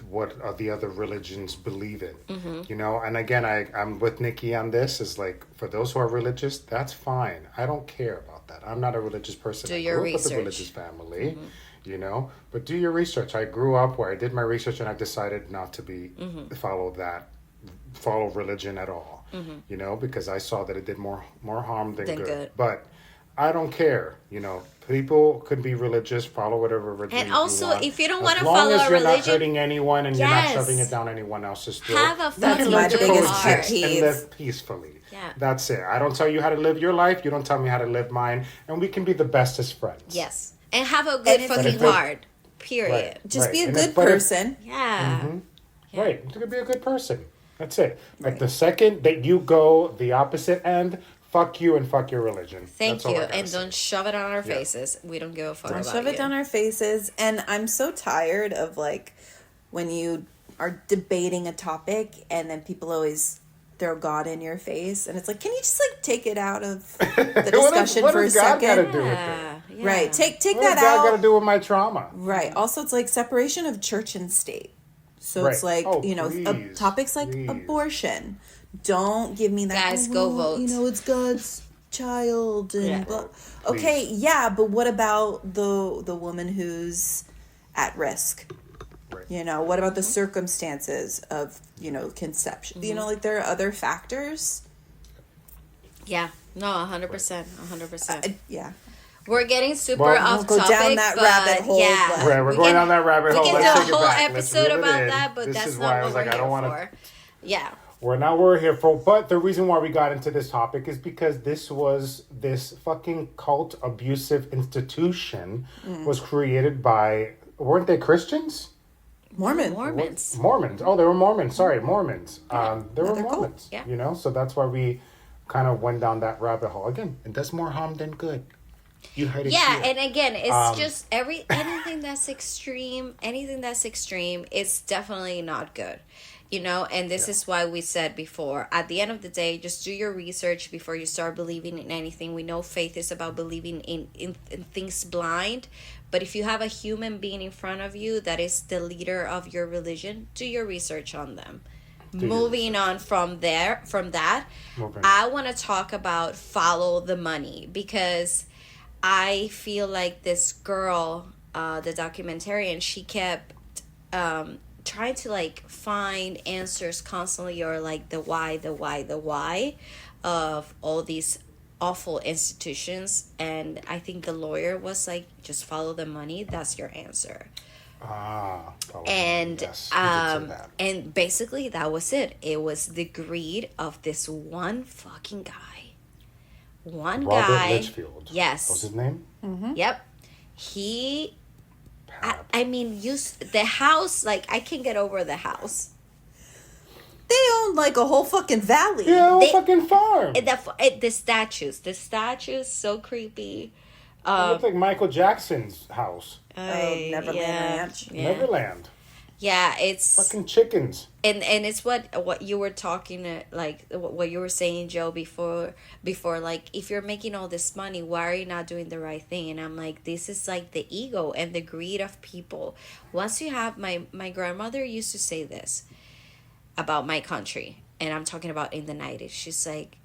what the other religions believe in. And again, I'm with Nikki on this. Is like, for those who are religious, that's fine. I don't care about that. I'm not a religious person. Do I your grew up with research. a religious family, but do your research. I grew up where I did my research and I decided not to be follow religion at all, because I saw that it did more harm than good. But I don't care. People could be religious, follow whatever religion. And also, you want. if you don't want to As long follow as a you're religion, not hurting anyone and you're not shoving it down anyone else's throat, have a you can fucking learn to biggest coexist peeve. and live peacefully. Yeah. That's it. I don't tell you how to live your life. You don't tell me how to live mine, and we can be the bestest friends. Yes, and have a good fucking heart. Period. Just be a good person. Yeah. Yeah. Right. You're going to be a good person. That's it. Like the second that you go the opposite end, fuck you and fuck your religion. Thank That's all you. I gotta And say. don't shove it on our faces. We don't give a fuck Don't about shove you. it down our faces. And I'm so tired of like when you are debating a topic and then people always throw God in your face, and it's like, can you just like take it out of the discussion what for a does God second? gotta do with it? Yeah. Right. Take What that does God out. got to do with my trauma? Right. Also, it's like separation of church and state. So it's Right. like, Oh, please, topics like please. abortion. Don't give me that. Guys, go vote. It's God's child and Yeah. blah. Please. Okay, yeah, but what about the woman who's at risk? Right. What about the circumstances of, conception? Like there are other factors. Yeah. No, 100%. 100%. Yeah. We're getting super Well, off we'll go topic, down that but rabbit hole, yeah, but- Right, we're going down that rabbit hole. We can Let's do take a it whole back. Let's episode reel it about in. that, but This that's is why I not was what like, I we're don't here want for. Yeah. We're not what we're here for, but the reason why we got into this topic is because this fucking cult abusive institution was created by, weren't they Christians? Mormons. Mormons. Oh, they were Mormons. Sorry, Mormons. They were Another cult. Mormons. Yeah. So that's why we kind of went down that rabbit hole. Again, it does more harm than good. You heard it Yeah, here. and again, it's just anything that's extreme, it's definitely not good. And this is why we said before, at the end of the day, just do your research before you start believing in anything. We know faith is about believing in things blind, but if you have a human being in front of you that is the leader of your religion, do your research on them. Moving on from that, I want to talk about follow the money, because I feel like this girl, the documentarian, she kept trying to like find answers constantly, or like the why of all these awful institutions. And I think the lawyer was like, just follow the money, that's your answer. And yes, we did say that. and basically that was it. It was the greed of this one fucking guy. Robert Litchfield. Yes. What's his name? Mm-hmm. Yep. I mean, the house, like, I can get over the house. They own like a whole fucking valley. Yeah, a fucking farm. The statues, so creepy. It looked like Michael Jackson's house. Neverland Ranch. Yeah. Neverland. Yeah, it's Fucking chickens. and it's what you were talking, like what you were saying, Joe, before, like, if you're making all this money, why are you not doing the right thing? And I'm like, this is like the ego and the greed of people. Once you have my grandmother used to say this about my country, and I'm talking about in the 90s. She's like,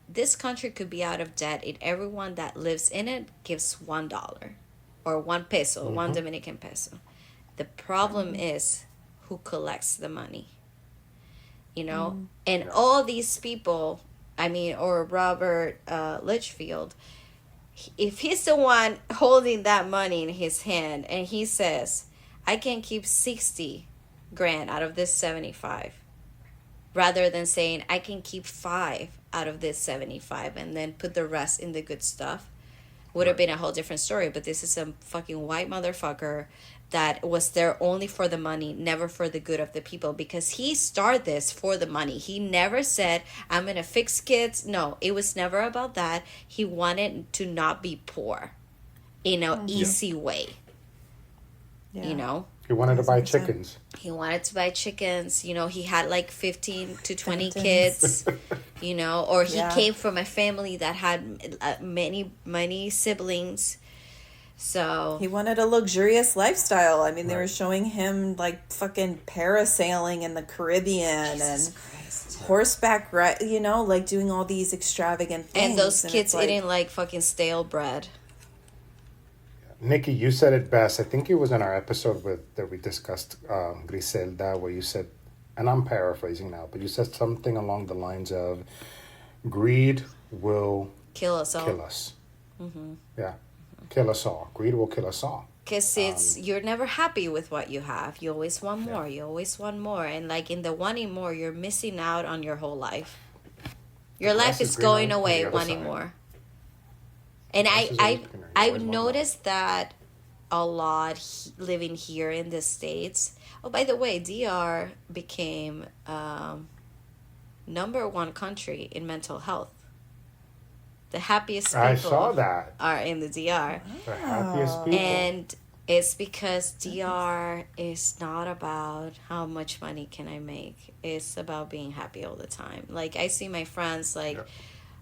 this country could be out of debt if everyone that lives in it gives $1 or 1 peso, 1 Dominican peso. The problem is who collects the money, and all these people, or Robert Litchfield, if he's the one holding that money in his hand and he says, I can keep 60 grand out of this 75, rather than saying I can keep 5 out of this 75 and then put the rest in the good stuff, would have been a whole different story. But this is a fucking white motherfucker that was there only for the money, never for the good of the people, because he started this for the money. He never said, I'm going to fix kids. No, it was never about that. He wanted to not be poor in an easy way, He wanted to buy chickens. He wanted to buy chickens. He had like 15 to 20 kids, or he came from a family that had many siblings. So he wanted a luxurious lifestyle. I mean, they were showing him like fucking parasailing in the Caribbean and horseback ride, like doing all these extravagant things. And those kids eating like fucking stale bread. Nikki, you said it best. I think it was in our episode that we discussed Griselda, where you said, and I'm paraphrasing now, but you said something along the lines of, greed will kill us all. Kill us. Mm-hmm. Yeah. Kill us all. Greed will kill us all. Because you're never happy with what you have. You always want more. You always want more. And like in the wanting more, you're missing out on your whole life. Your life is going away wanting more. And I've noticed that a lot living here in the States. Oh, by the way, DR became #1 country in mental health. The happiest people I saw that. are in the DR. The happiest people. And it's because DR is not about how much money can I make. It's about being happy all the time. Like, I see my friends, like,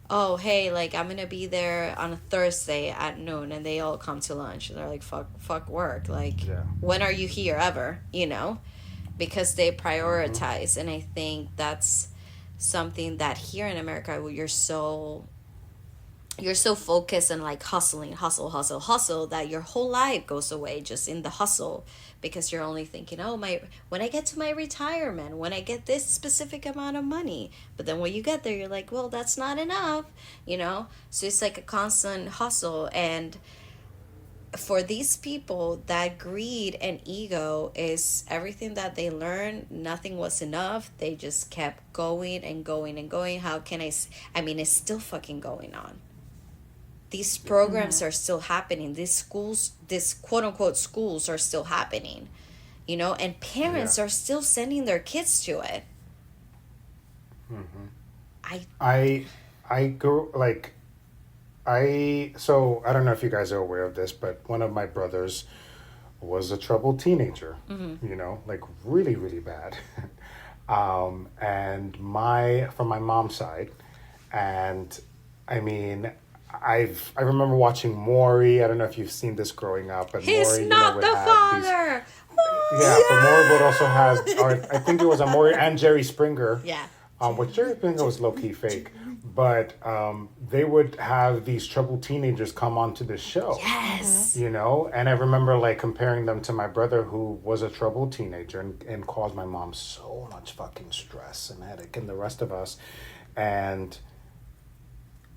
oh, hey, like, I'm going to be there on a Thursday at noon, and they all come to lunch. And they're like, fuck work. Like, when are you here ever? You know? Because they prioritize. And I think that's something that here in America, where you're so focused and like hustle that your whole life goes away just in the hustle, because you're only thinking, oh, when I get to my retirement, when I get this specific amount of money. But then when you get there, you're like, well, that's not enough, you know? So it's like a constant hustle. And for these people, that greed and ego is everything that they learned. Nothing was enough. They just kept going and going and going. How can I mean, it's still fucking going on. These programs are still happening. These schools, this quote unquote schools, are still happening, you know, and parents are still sending their kids to it. So I don't know if you guys are aware of this, but one of my brothers was a troubled teenager, you know, like really, really bad. And from my mom's side, and I mean, I remember watching Maury. I don't know if you've seen this growing up, but He's Maury, not would the have father. but Maury would also have, or I think it was a Maury and Jerry Springer. Yeah. Which Jerry Springer was low key fake, but they would have these troubled teenagers come onto the show. Yes. You know, and I remember like comparing them to my brother, who was a troubled teenager and caused my mom so much fucking stress and headache, and the rest of us, and.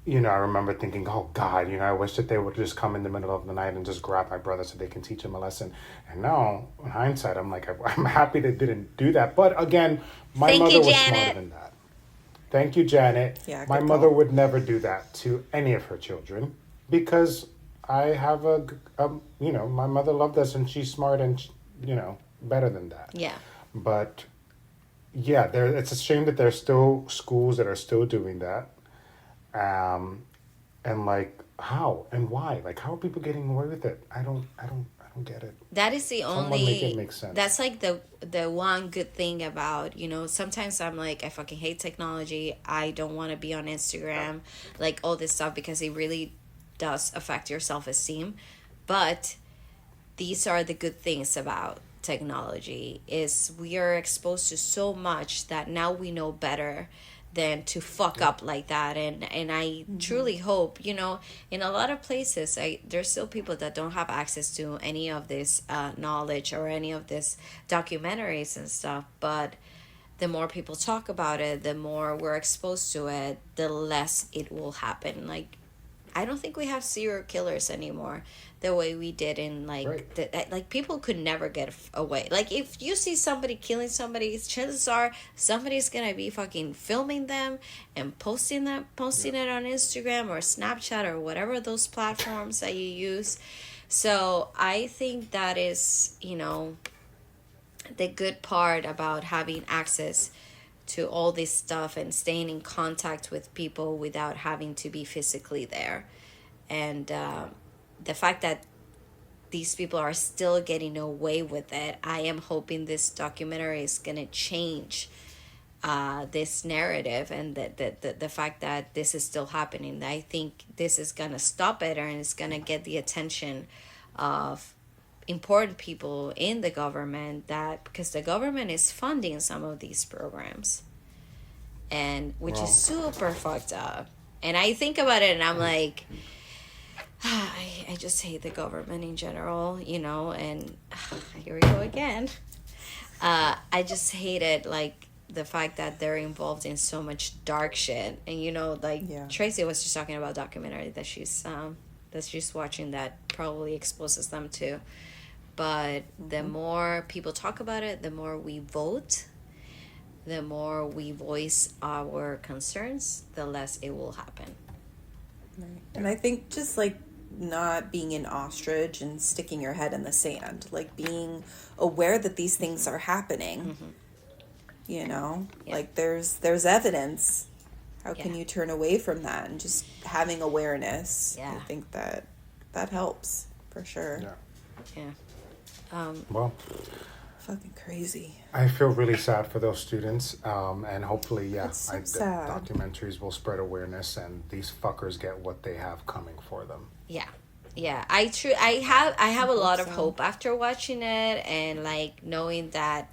You know, I remember thinking, oh, God, you know, I wish that they would just come in the middle of the night and just grab my brother so they can teach him a lesson. And now, in hindsight, I'm like, I'm happy they didn't do that. But again, my mother was smarter than that. Thank you, Janet. Yeah, my mother would never do that to any of her children, because I have you know, my mother loved us and she's smart and, you know, better than that. Yeah. But, yeah, it's a shame that there's still schools that are still doing that. And like, how and why? Like, how are people getting away with it? I don't get it. That is the Someone only. make it make sense. That's like the one good thing about, you know. Sometimes I'm like, I fucking hate technology. I don't want to be on Instagram, like all this stuff, because it really does affect your self-esteem. But these are the good things about technology: is we are exposed to so much that now we know better than to fuck up like that. And I truly hope, you know, in a lot of places, there's still people that don't have access to any of this knowledge or any of this documentaries and stuff. But the more people talk about it, the more we're exposed to it, the less it will happen. Like, I don't think we have serial killers anymore the way we did in like like people could never get away. Like, if you see somebody killing somebody, chances are somebody's gonna be fucking filming them and posting it on Instagram or Snapchat or whatever those platforms that you use. So I think that is, you know, the good part about having access to all this stuff and staying in contact with people without having to be physically there. And the fact that these people are still getting away with it, I am hoping this documentary is going to change this narrative, and the fact that this is still happening. I think this is going to stop it, and it's going to get the attention of important people in the government, that because the government is funding some of these programs, and which is super fucked up. And I think about it and I'm like, I just hate the government in general, you know. And here we go again. I just hate it, like the fact that they're involved in so much dark shit. And you know, like Tracey was just talking about a documentary that she's watching that probably exposes them to. But the more people talk about it, the more we vote, the more we voice our concerns, the less it will happen. Right. And I think just like not being an ostrich and sticking your head in the sand, like being aware that these things are happening. You know, like there's evidence How can you turn away from that? And just having awareness. Yeah. I think that helps for sure. Yeah. Well, fucking crazy. I feel really sad for those students, and hopefully, It's so the sad. documentaries will spread awareness, and these fuckers get what they have coming for them. Yeah. Yeah, I have a lot of so. hope after watching it, and like knowing that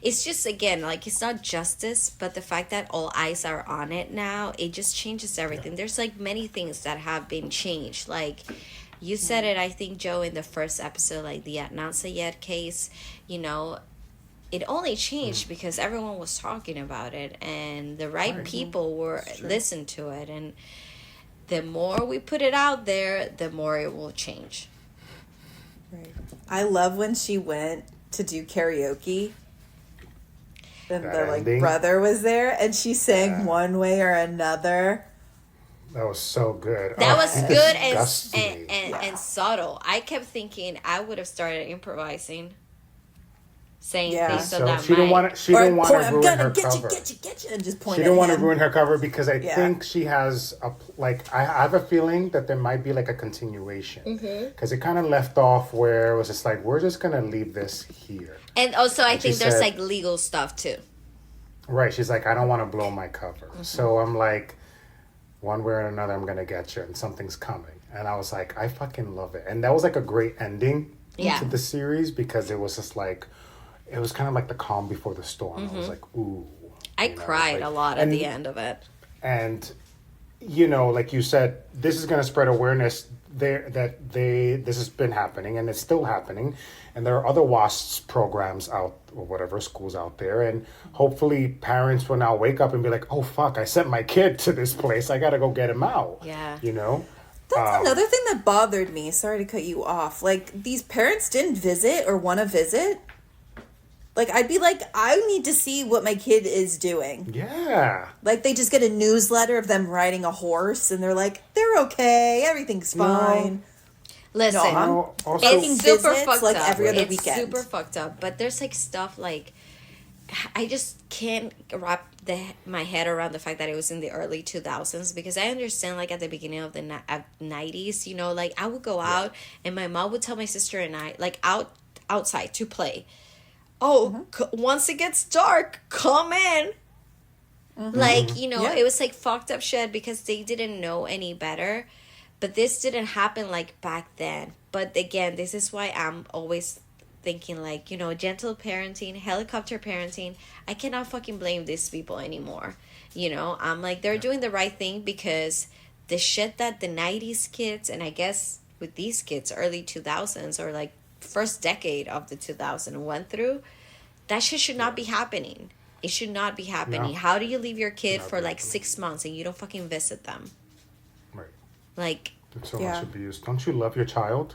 it's just, again, like, it's not justice, but the fact that all eyes are on it now, it just changes everything. There's like many things that have been changed. Like you said it, I think, Joe, in the first episode, like the Nansayed case, you know, it only changed because everyone was talking about it, and the right people were listened to it, and the more we put it out there, the more it will change. Right. I love when she went to do karaoke and That the like ending? brother was there and she sang One Way or Another. That was so good. That was good disgusts me. and subtle. I kept thinking I would have started improvising, saying things So on that she didn't mic. want to. She didn't want to I'm ruin gonna her get cover. you, and just point She at didn't want to him. ruin her cover because I Yeah. think she has I have a feeling that there might be like a continuation because it kind of left off where it was just like, we're just gonna leave this here. And also, I And she think there's said- like legal stuff too. Right? She's like, I don't want to blow my cover, so I'm like, one way or another, I'm gonna get you, and something's coming. And I was like, I fucking love it, and that was like a great ending Yeah. to the series because it was just like, it was kind of like the calm before the storm. I was like, ooh. I you know, cried like- a lot at and- the end of it. And you know, like you said, this is going to spread awareness there that this has been happening and it's still happening, and there are other WASPs programs out or whatever schools out there, and hopefully parents will now wake up and be like, oh fuck, I sent my kid to this place, I got to go get him out. Yeah. You know. That's another thing that bothered me. Sorry to cut you off. Like, these parents didn't visit or want to visit. Like, I'd be like, I need to see what my kid is doing. Yeah. Like, they just get a newsletter of them riding a horse, and they're like, they're okay, everything's fine. Listen, No, I'm- No, also, it's super visits, fucked like, up. every other It's weekend. super fucked up. But there's like stuff like, I just can't wrap my head around the fact that it was in the early 2000s, because I understand like at the beginning of the 90s, you know, like I would go out and my mom would tell my sister and I, like, outside to play. Oh, once it gets dark, come in. Like, you know, Yeah. it was like fucked up shit because they didn't know any better. But this didn't happen like back then. But again, this is why I'm always thinking, like, you know, gentle parenting, helicopter parenting. I cannot fucking blame these people anymore. You know, I'm like, they're doing the right thing, because the shit that the 90s kids, and I guess with these kids, early 2000s or like first decade of the 2000 went through, that shit should not be happening. It should not be happening. No. How do you leave your kid Not for like happening. 6 months and you don't fucking visit them? right. Like, It's so Yeah. much abuse. Don't you love your child?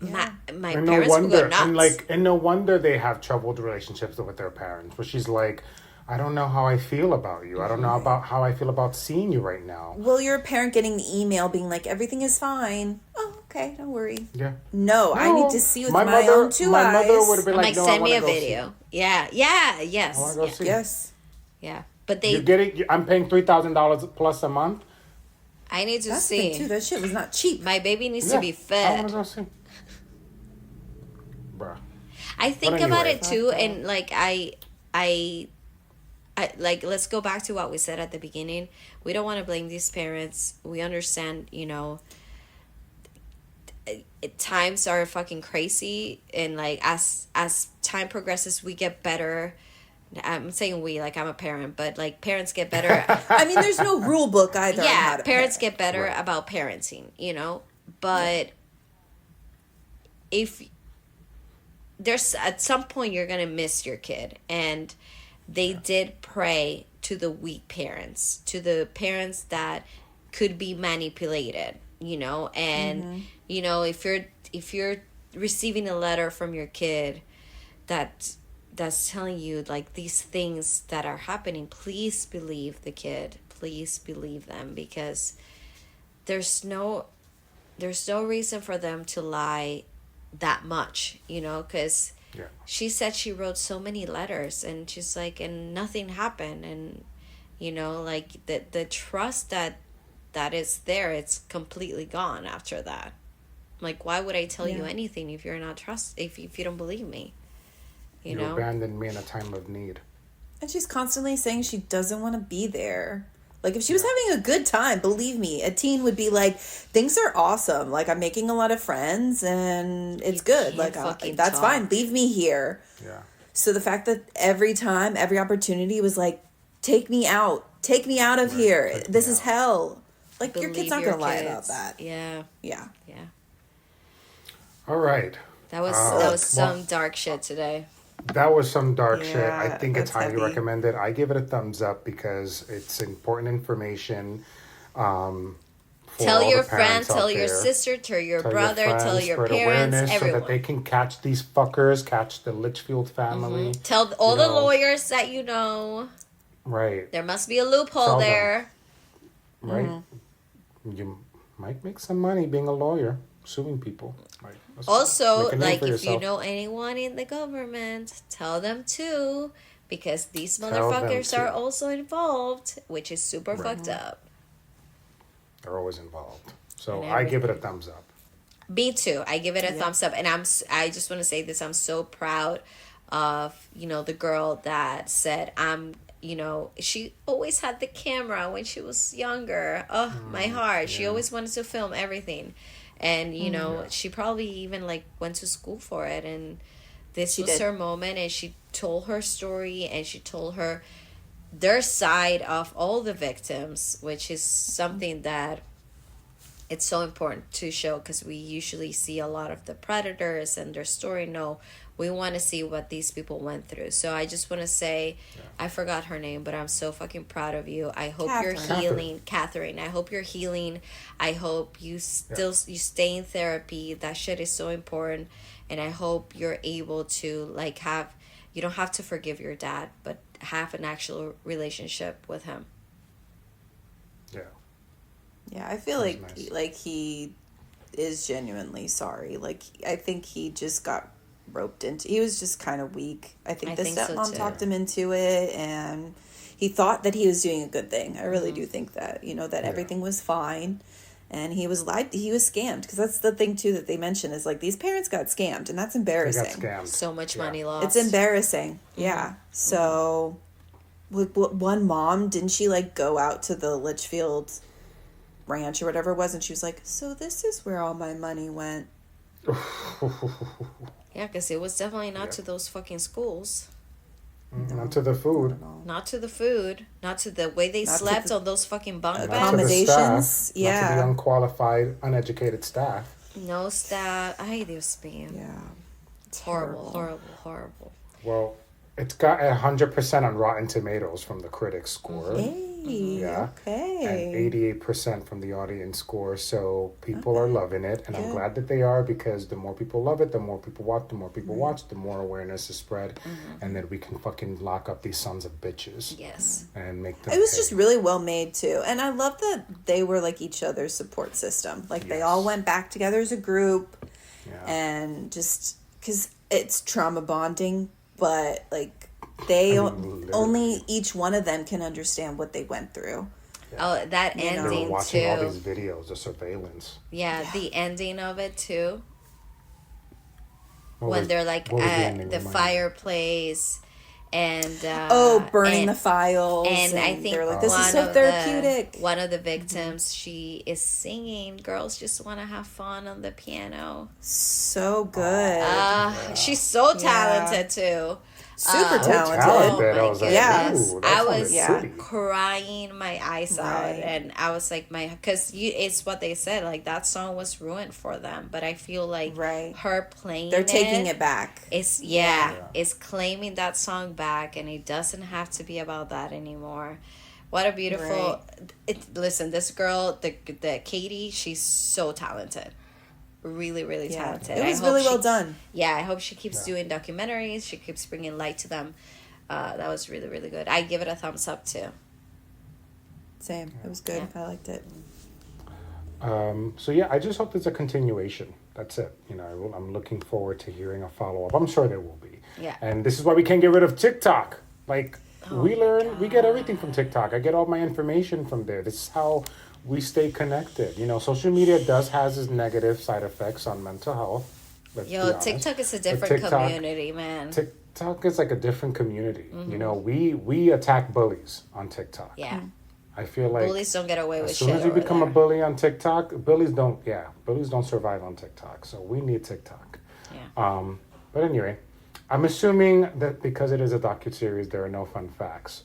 my And parents would go nuts. and no wonder they have troubled relationships with their parents. Where she's like, I don't know how I feel about you. I don't know about how I feel about seeing you right now. Well, you're a parent getting the email being like, everything is fine. Oh, okay, don't worry. Yeah. No, I need to see with my mother, own two my eyes. mother would have been I'm like, like, no, send I me a wanna go video. Yeah, yeah, yes. See. I want to go Yeah, see. Yes. yeah. But You're they, getting. I'm paying $3,000 plus a month. I need to That's the thing, see. too. That shit was not cheap. My baby needs Yeah, to be I want fed. to go see. Bruh. I think But about anyway. it too, and like I like, let's go back to what we said at the beginning. We don't want to blame these parents. We understand, you know, times are fucking crazy, and like as time progresses, we get better. I'm saying we, like I'm a parent, but like parents get better. I mean, there's no rule book either. on how Yeah, to parents parent. get better Right. about parenting, you know, but if there's at some point you're gonna miss your kid, and they did pray to the weak parents, to the parents that could be manipulated, you know, and you know, if you're receiving a letter from your kid that's telling you like these things that are happening, please believe the kid, please believe them, because there's no reason for them to lie that much, you know, because Yeah. she said she wrote so many letters, and she's like, and nothing happened, You know, like the trust that is there, it's completely gone after that. Like, why would I tell you anything if you're not if you don't believe me? You know, abandoned me in a time of need. And she's constantly saying she doesn't want to be there. Like, if she was having a good time, believe me, a teen would be like, things are awesome. Like, I'm making a lot of friends and it's good. Like, that's fine. Leave me here. Yeah. So the fact that every time, every opportunity was like, take me out of here. This is hell. Like, your kid's not going to lie about that. Yeah. Yeah. Yeah. All right. That was some dark shit today. That was some dark shit. I think it's highly heavy. recommended. I give it a thumbs up because it's important information. Tell your friend, tell your sister, tell your brother, tell your parents, everyone. So that they can catch these fuckers, catch the Litchfield family. Mm-hmm. Tell all the lawyers that you know. Right. There must be a loophole there. Right. Mm-hmm. You might make some money being a lawyer, suing people. Right. Also, like, if you know anyone in the government, tell them too, because these motherfuckers are also involved, which is super fucked up. They're always involved. So I give it a thumbs up. Me too. I give it a thumbs up. And I just want to say this. I'm so proud of, the girl that said, she always had the camera when she was younger. Oh, my heart. Yeah. She always wanted to film everything. And, she probably even, went to school for it. And this was her moment. And she told her story. And she told their side of all the victims, which is something that it's so important to show, because we usually see a lot of the predators and their story. No, we want to see what these people went through. So I just want to say, I forgot her name, but I'm so fucking proud of you. I hope you're healing. Catherine, I hope you're healing. I hope you you stay in therapy. That shit is so important. And I hope you're able to you don't have to forgive your dad, but have an actual relationship with him. Yeah, I feel like he is genuinely sorry. Like, I think he just got roped into. He was just kind of weak. I think the stepmom talked him into it, and he thought that he was doing a good thing. I really do think that that everything was fine, and he was scammed, because that's the thing too that they mention is these parents got scammed, and that's embarrassing. They got scammed. So much money lost. It's embarrassing. Yeah. So, one mom, didn't she go out to the Litchfield ranch or whatever it was, and she was like, so this is where all my money went. Yeah, because it was definitely not to those fucking schools. Not to the food. Not to the food. Not to the way they slept on those fucking bunk beds. Accommodations. Not to the unqualified, uneducated staff. No staff. Ay, Dios mío. Yeah. It's horrible. Well, it's got 100% on Rotten Tomatoes from the critics score. Hey, okay. And 88% from the audience score. So people are loving it, and I'm glad that they are, because the more people love it, the more people watch. The more people watch, the more awareness is spread, and then we can fucking lock up these sons of bitches. Yes. And make them. It was just really well made too, and I love that they were each other's support system. They all went back together as a group, and just because it's trauma bonding. But they only each one of them can understand what they went through. Oh, that ending they were watching too. All these videos, the surveillance. Yeah, the ending of it too. When they're at the fireplace, and burning the files, and I think they're this is so therapeutic. One of the victims, she is singing "Girls Just Want to Have Fun" on the piano. So good. She's so talented too. Super talented. Oh my goodness. I was crying my eyes out, and I was because it's what they said, that song was ruined for them, but I feel her playing they're taking it back. It's it's claiming that song back, and it doesn't have to be about that anymore. What a beautiful listen, this girl, the Katie, she's so talented. Really, really talented. It was really well done. Yeah, I hope she keeps doing documentaries. She keeps bringing light to them. That was really, really good. I give it a thumbs up too. Same. It was good. I liked it. So I just hope there's a continuation. That's it. I'm looking forward to hearing a follow-up. I'm sure there will be. Yeah. And this is why we can't get rid of TikTok. We learn, we get everything from TikTok. I get all my information from there. This is how we stay connected. You know, social media does has its negative side effects on mental health. Let's be honest. TikTok is a But different community, man. TikTok is like a different community. You know, we attack bullies on TikTok. Yeah. I feel like Bullies don't get away with as shit. soon as you over become there. a bully on TikTok, bullies don't survive on TikTok. So we need TikTok. Yeah. But anyway, I'm assuming that because it is a docuseries, there are no fun facts.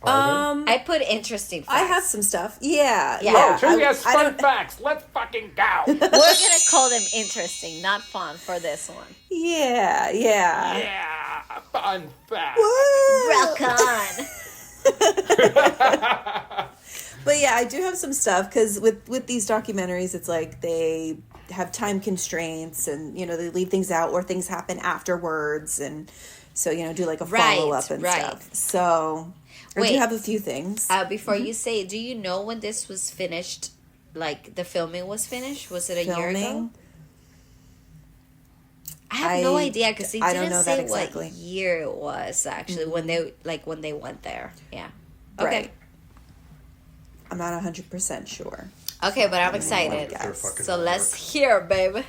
I put interesting facts. I have some stuff. Yeah. Oh, Tracey has I fun don't- facts. Let's fucking go. We're gonna call them interesting, not fun, for this one. Yeah. Yeah, fun facts. Rock on. But yeah, I do have some stuff because with these documentaries, it's like they have time constraints and, you know, they leave things out or things happen afterwards. And so, you know, do like a follow up and stuff. So I do have a few things. Before you say, do you know when this was finished? Like the filming was finished? Was it a year ago? I have no idea because they didn't say what year it was actually when they went there. Yeah. Okay. Right. I'm not 100% sure. Okay, but I'm excited. So let's hear, baby.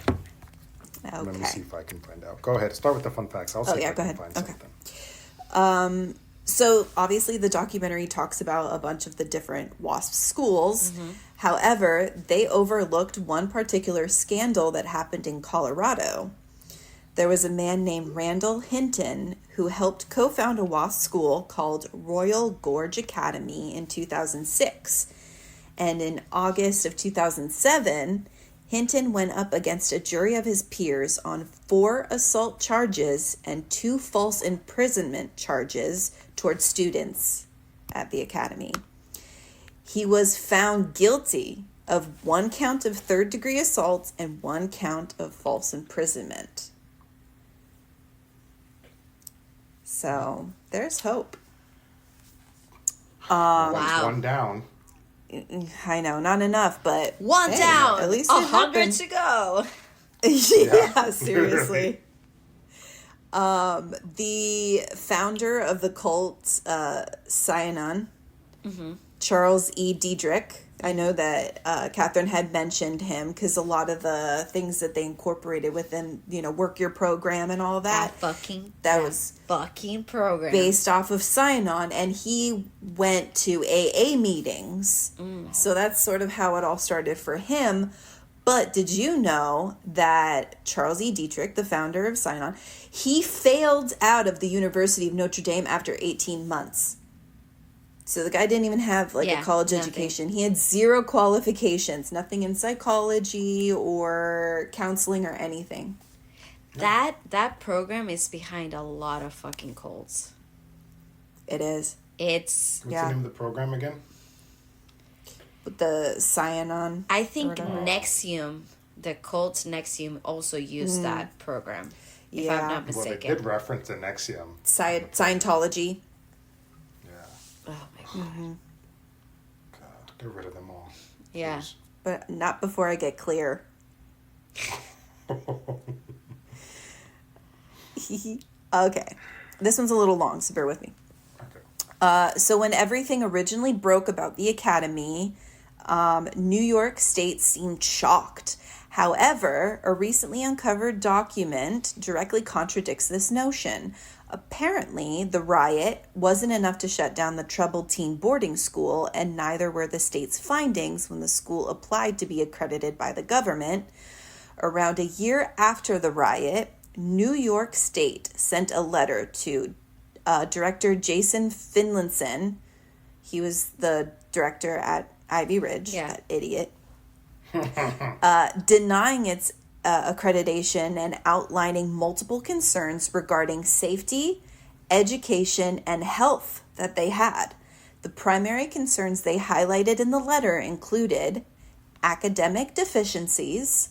Okay. Let me see if I can find out. Go ahead. Start with the fun facts. I'll see if I can find something. So obviously the documentary talks about a bunch of the different WASP schools. Mm-hmm. However, they overlooked one particular scandal that happened in Colorado. There was a man named Randall Hinton who helped co-found a WASP school called Royal Gorge Academy in 2006. And in August of 2007, Hinton went up against a jury of his peers on 4 assault charges and 2 false imprisonment charges towards students at the academy. He was found guilty of 1 count of third-degree assault and 1 count of false imprisonment. So there's hope. Wow. One down. I know, not enough, but one down. At least 100 to go. Yeah, seriously. The founder of the cult, Cyanon, Charles E. Diedrich. I know that Catherine had mentioned him because a lot of the things that they incorporated within, you know, Work Your Program and all that. That was fucking program based off of Cyanon, and he went to AA meetings. So that's sort of how it all started for him. But did you know that Charles E. Diedrich, the founder of Cyanon, he failed out of the University of Notre Dame after 18 months. So the guy didn't even have a college education. He had 0 qualifications, nothing in psychology or counseling or anything. That program is behind a lot of fucking cults. It is. It's What's the name of the program again? The Cyanon. I think Nexium, the cult Nexium, also used that program. If I'm not mistaken. Well, they did reference the Nexium. Scientology. Oh my god. God, get rid of them all. Yeah. Jeez. But not before I get clear. Okay. This one's a little long, so bear with me. Okay. So when everything originally broke about the academy, New York State seemed shocked. However, a recently uncovered document directly contradicts this notion. Apparently, the riot wasn't enough to shut down the troubled teen boarding school, and neither were the state's findings when the school applied to be accredited by the government. Around a year after the riot, New York State sent a letter to Director Jason Finlinson. He was the director at Ivy Ridge, that idiot. Denying its accreditation and outlining multiple concerns regarding safety, education, and health that they had. The primary concerns they highlighted in the letter included academic deficiencies,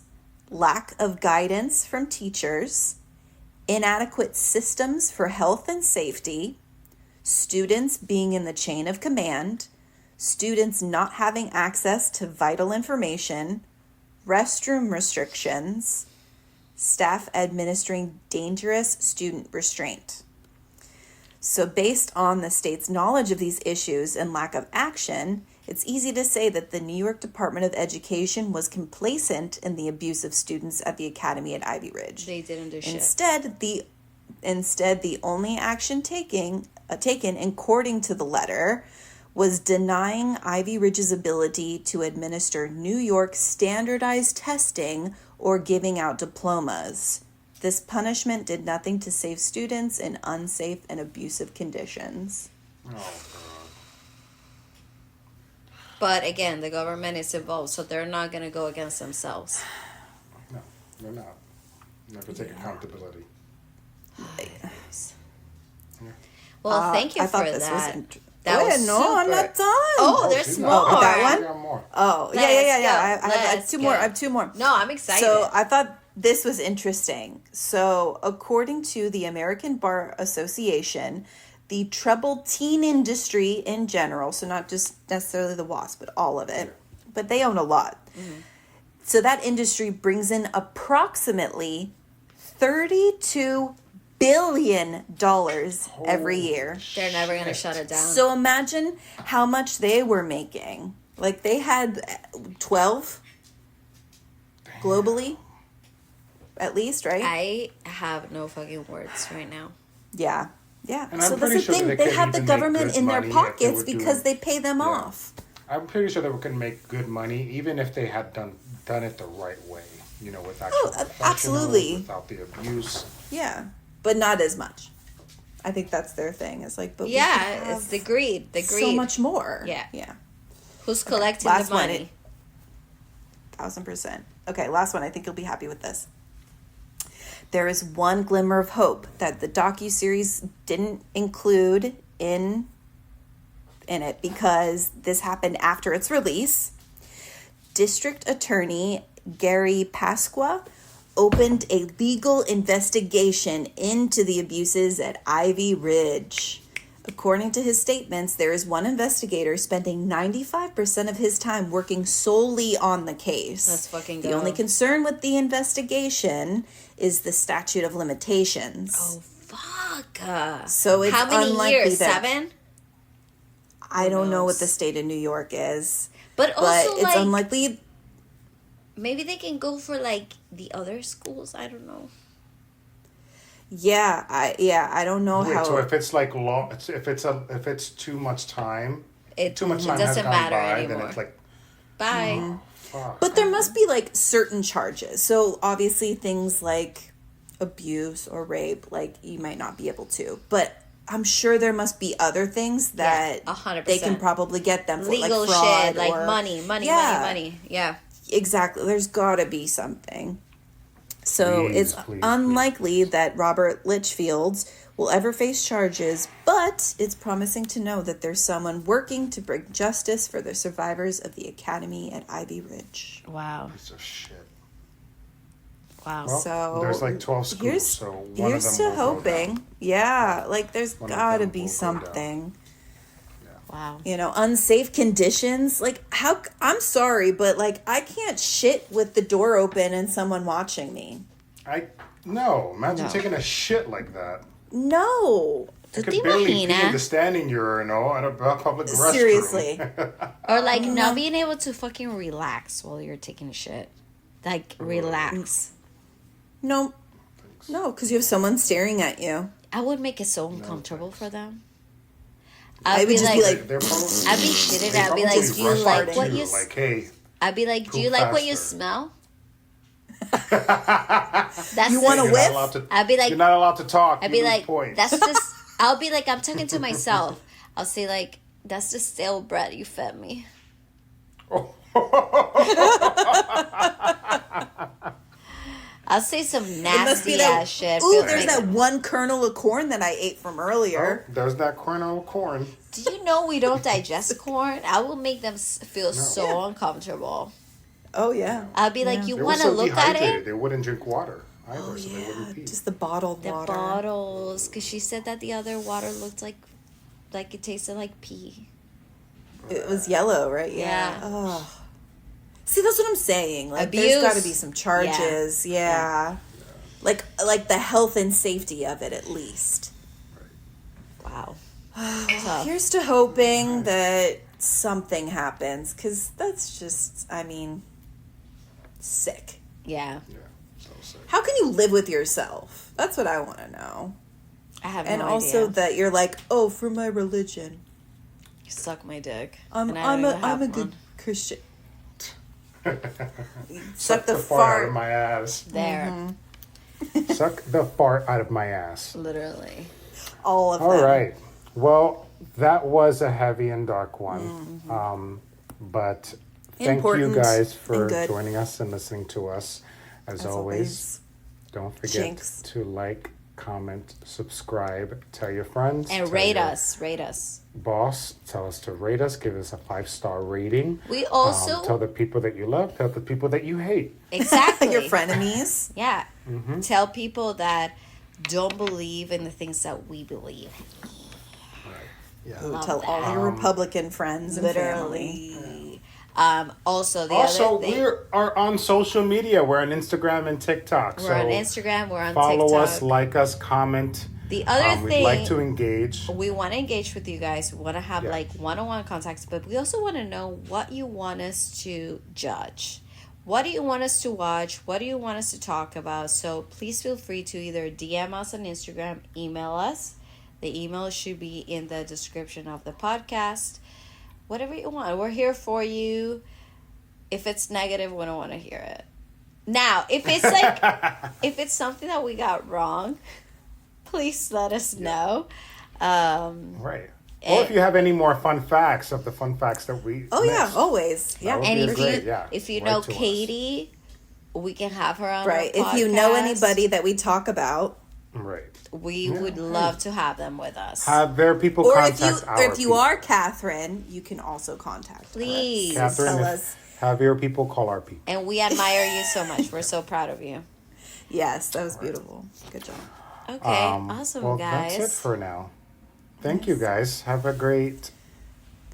lack of guidance from teachers, inadequate systems for health and safety, students being in the chain of command, students not having access to vital information, restroom restrictions, staff administering dangerous student restraint. So based on the state's knowledge of these issues and lack of action, it's easy to say that the New York Department of Education was complacent in the abuse of students at the academy at Ivy Ridge. They didn't do shit. Instead, the only action taken according to the letter was denying Ivy Ridge's ability to administer New York standardized testing or giving out diplomas. This punishment did nothing to save students in unsafe and abusive conditions. Oh, God. But again, the government is involved, so they're not going to go against themselves. No, they're not. Never take accountability. Well, thank you I thought for this that. That was super. I'm not done. Oh, there's she's more. not. That one? We got more. Oh, Let's yeah. go. I have two more. I have two more. No, I'm excited. So I thought this was interesting. So according to the American Bar Association, the troubled teen industry in general, so not just necessarily the WASP, but all of it, but they own a lot. Mm-hmm. So that industry brings in approximately $32 billion every year. They're never going to shut it down. So imagine how much they were making. Like they had 12 globally, at least, right? I have no fucking words right now. Yeah. And So I'm that's pretty the sure thing. they They couldn't have the even government make in good their money if they pockets were because doing- they pay them off. I'm pretty sure they couldn't make good money even if they had done it the right way. You know, with actual professionals, absolutely. without the abuse. Yeah. But not as much. I think that's their thing. It's like, but we could have It's the greed. The greed. so much more. Yeah. Yeah. Who's collecting Last the money? One, 1,000%. Okay, last one. I think you'll be happy with this. There is one glimmer of hope that the docuseries didn't include in it because this happened after its release. District Attorney Gary Pasqua opened a legal investigation into the abuses at Ivy Ridge. According to his statements, there is one investigator spending 95% of his time working solely on the case. Let's fucking go. The only concern with the investigation is the statute of limitations. Oh, fuck. So it's how many unlikely years? that- 7? I don't know knows? what the state of New York is, But but also, it's like, unlikely. maybe they can go for, like, the other schools. I don't know. Yeah, I don't know Wait, how. so if it's like long, if it's too much time, It too much time has doesn't gone matter by, anymore. then it's like, Bye. fuck. But there must be like certain charges. So obviously things like abuse or rape, like you might not be able to. But I'm sure there must be other things that 100%. they can probably get them for, Legal like fraud shit, like or, money. Yeah. Money. Yeah. Exactly. There's got to be something. So Please, it's please, unlikely please. that Robert Litchfield will ever face charges, but it's promising to know that there's someone working to bring justice for the survivors of the academy at Ivy Ridge. Wow. Piece of shit. Wow. Well, So there's like 12 schools, here's, so one here's of to them will go hoping. down. Yeah, like there's One of got to them be will go something. Wow. You know, unsafe conditions. Like how? I'm sorry, but like I can't shit with the door open and someone watching me. Imagine No. taking a shit like that. No. You ¿Tú could te barely pee in imaginas? the standing urinal at a public restroom. Seriously. Or like not being able to fucking relax while you're taking a shit. Like relax. No. No, because you have someone staring at you. I would make it so uncomfortable for them. I would just be like, They're probably, I'd be shitted. they I'd be probably like, do you rush like out what too, you? like, hey, I'd be like, do you poop like what you faster. smell? That's You the- wanna you're whiff? not allowed to, I'd be like, you're not allowed to talk. I'd You be lose like, points. that's just. I'll be like, I'm talking to myself. I'll say like, that's the stale bread you fed me. I'll say some it must be nasty that. ass shit. Ooh, Feels there's like- that one kernel of corn that I ate from earlier. Oh, there's that kernel of corn. Do you know we don't digest corn? I will make them feel so uncomfortable. Oh yeah. I'll be like, you They were want to so look at dehydrated, it? they wouldn't drink water either, Oh so they yeah. wouldn't pee. Just the bottled The water. bottles, because she said that the other water looked like it tasted like pee. It was yellow, right? Yeah. Oh. See, that's what I'm saying. Like, Abuse. there's got to be some charges. Yeah. Like the health and safety of it, at least. Right. Wow. Here's to hoping that something happens, because that's just, I mean, sick. Yeah. Yeah. So sick. How can you live with yourself? That's what I want to know. I have And no also idea. that you're like, oh, for my religion, Suck my dick. I'm And I don't even have a one. good Christian. Suck the fart out of my ass. There. Suck the fart out of my ass. Literally. All of All them. right. Well, that was a heavy and dark one. But thank you Important guys and for good. joining us and listening to us. As always, don't forget Jinx. to like, comment, subscribe, tell your friends. And tell rate your us. Rate us. Boss, tell us to rate us. Give us a 5-star rating. We also... Tell the people that you love. Tell the people that you hate. Exactly. Your frenemies. Yeah. Tell people that don't believe in the things that we believe. Yeah. Ooh, Love tell all that. your Republican friends and family. Literally. Also, the Also, other thing... we are on social media. We're on Instagram and TikTok. We're on Instagram. We're on follow TikTok. us, like us, comment. The other We'd thing... like to engage. We want to engage with you guys. We want to have like one-on-one contacts, but we also want to know what you want us to judge. What do you want us to watch? What do you want us to talk about? So please feel free to either DM us on Instagram, email us. The email should be in the description of the podcast. Whatever you want. We're here for you. If it's negative, we don't want to hear it. Now, if it's like, if it's something that we got wrong, please let us know. Right. Or if you have any more fun facts of the fun facts that we Oh, yeah, missed. always. Yeah. would And be if great, you yeah. if you Write know to us. Katie, we can have her on Right. our If you know podcast. anybody that we talk about, Right. we would love to have them with us. Have their people or contact if you people. are Catherine, you can also contact Please. us. Catherine, Tell if- us. have your people call our people. And we admire you so much. We're so proud of you. Yes, that was beautiful. Good job. Okay, awesome, Well, guys. that's it for now. Thank you, guys. Have a great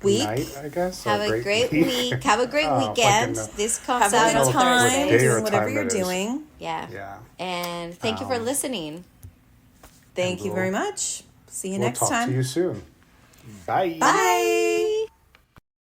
Week. night, I guess. or Have a great week. Have a great Oh, weekend. fucking, This comes Have a out good on time day Thursday. or doing whatever time you're it is. doing. Yeah. Yeah. And thank you for listening. Thank you we'll- very much. See you We'll next talk time. to you soon. Bye. Bye.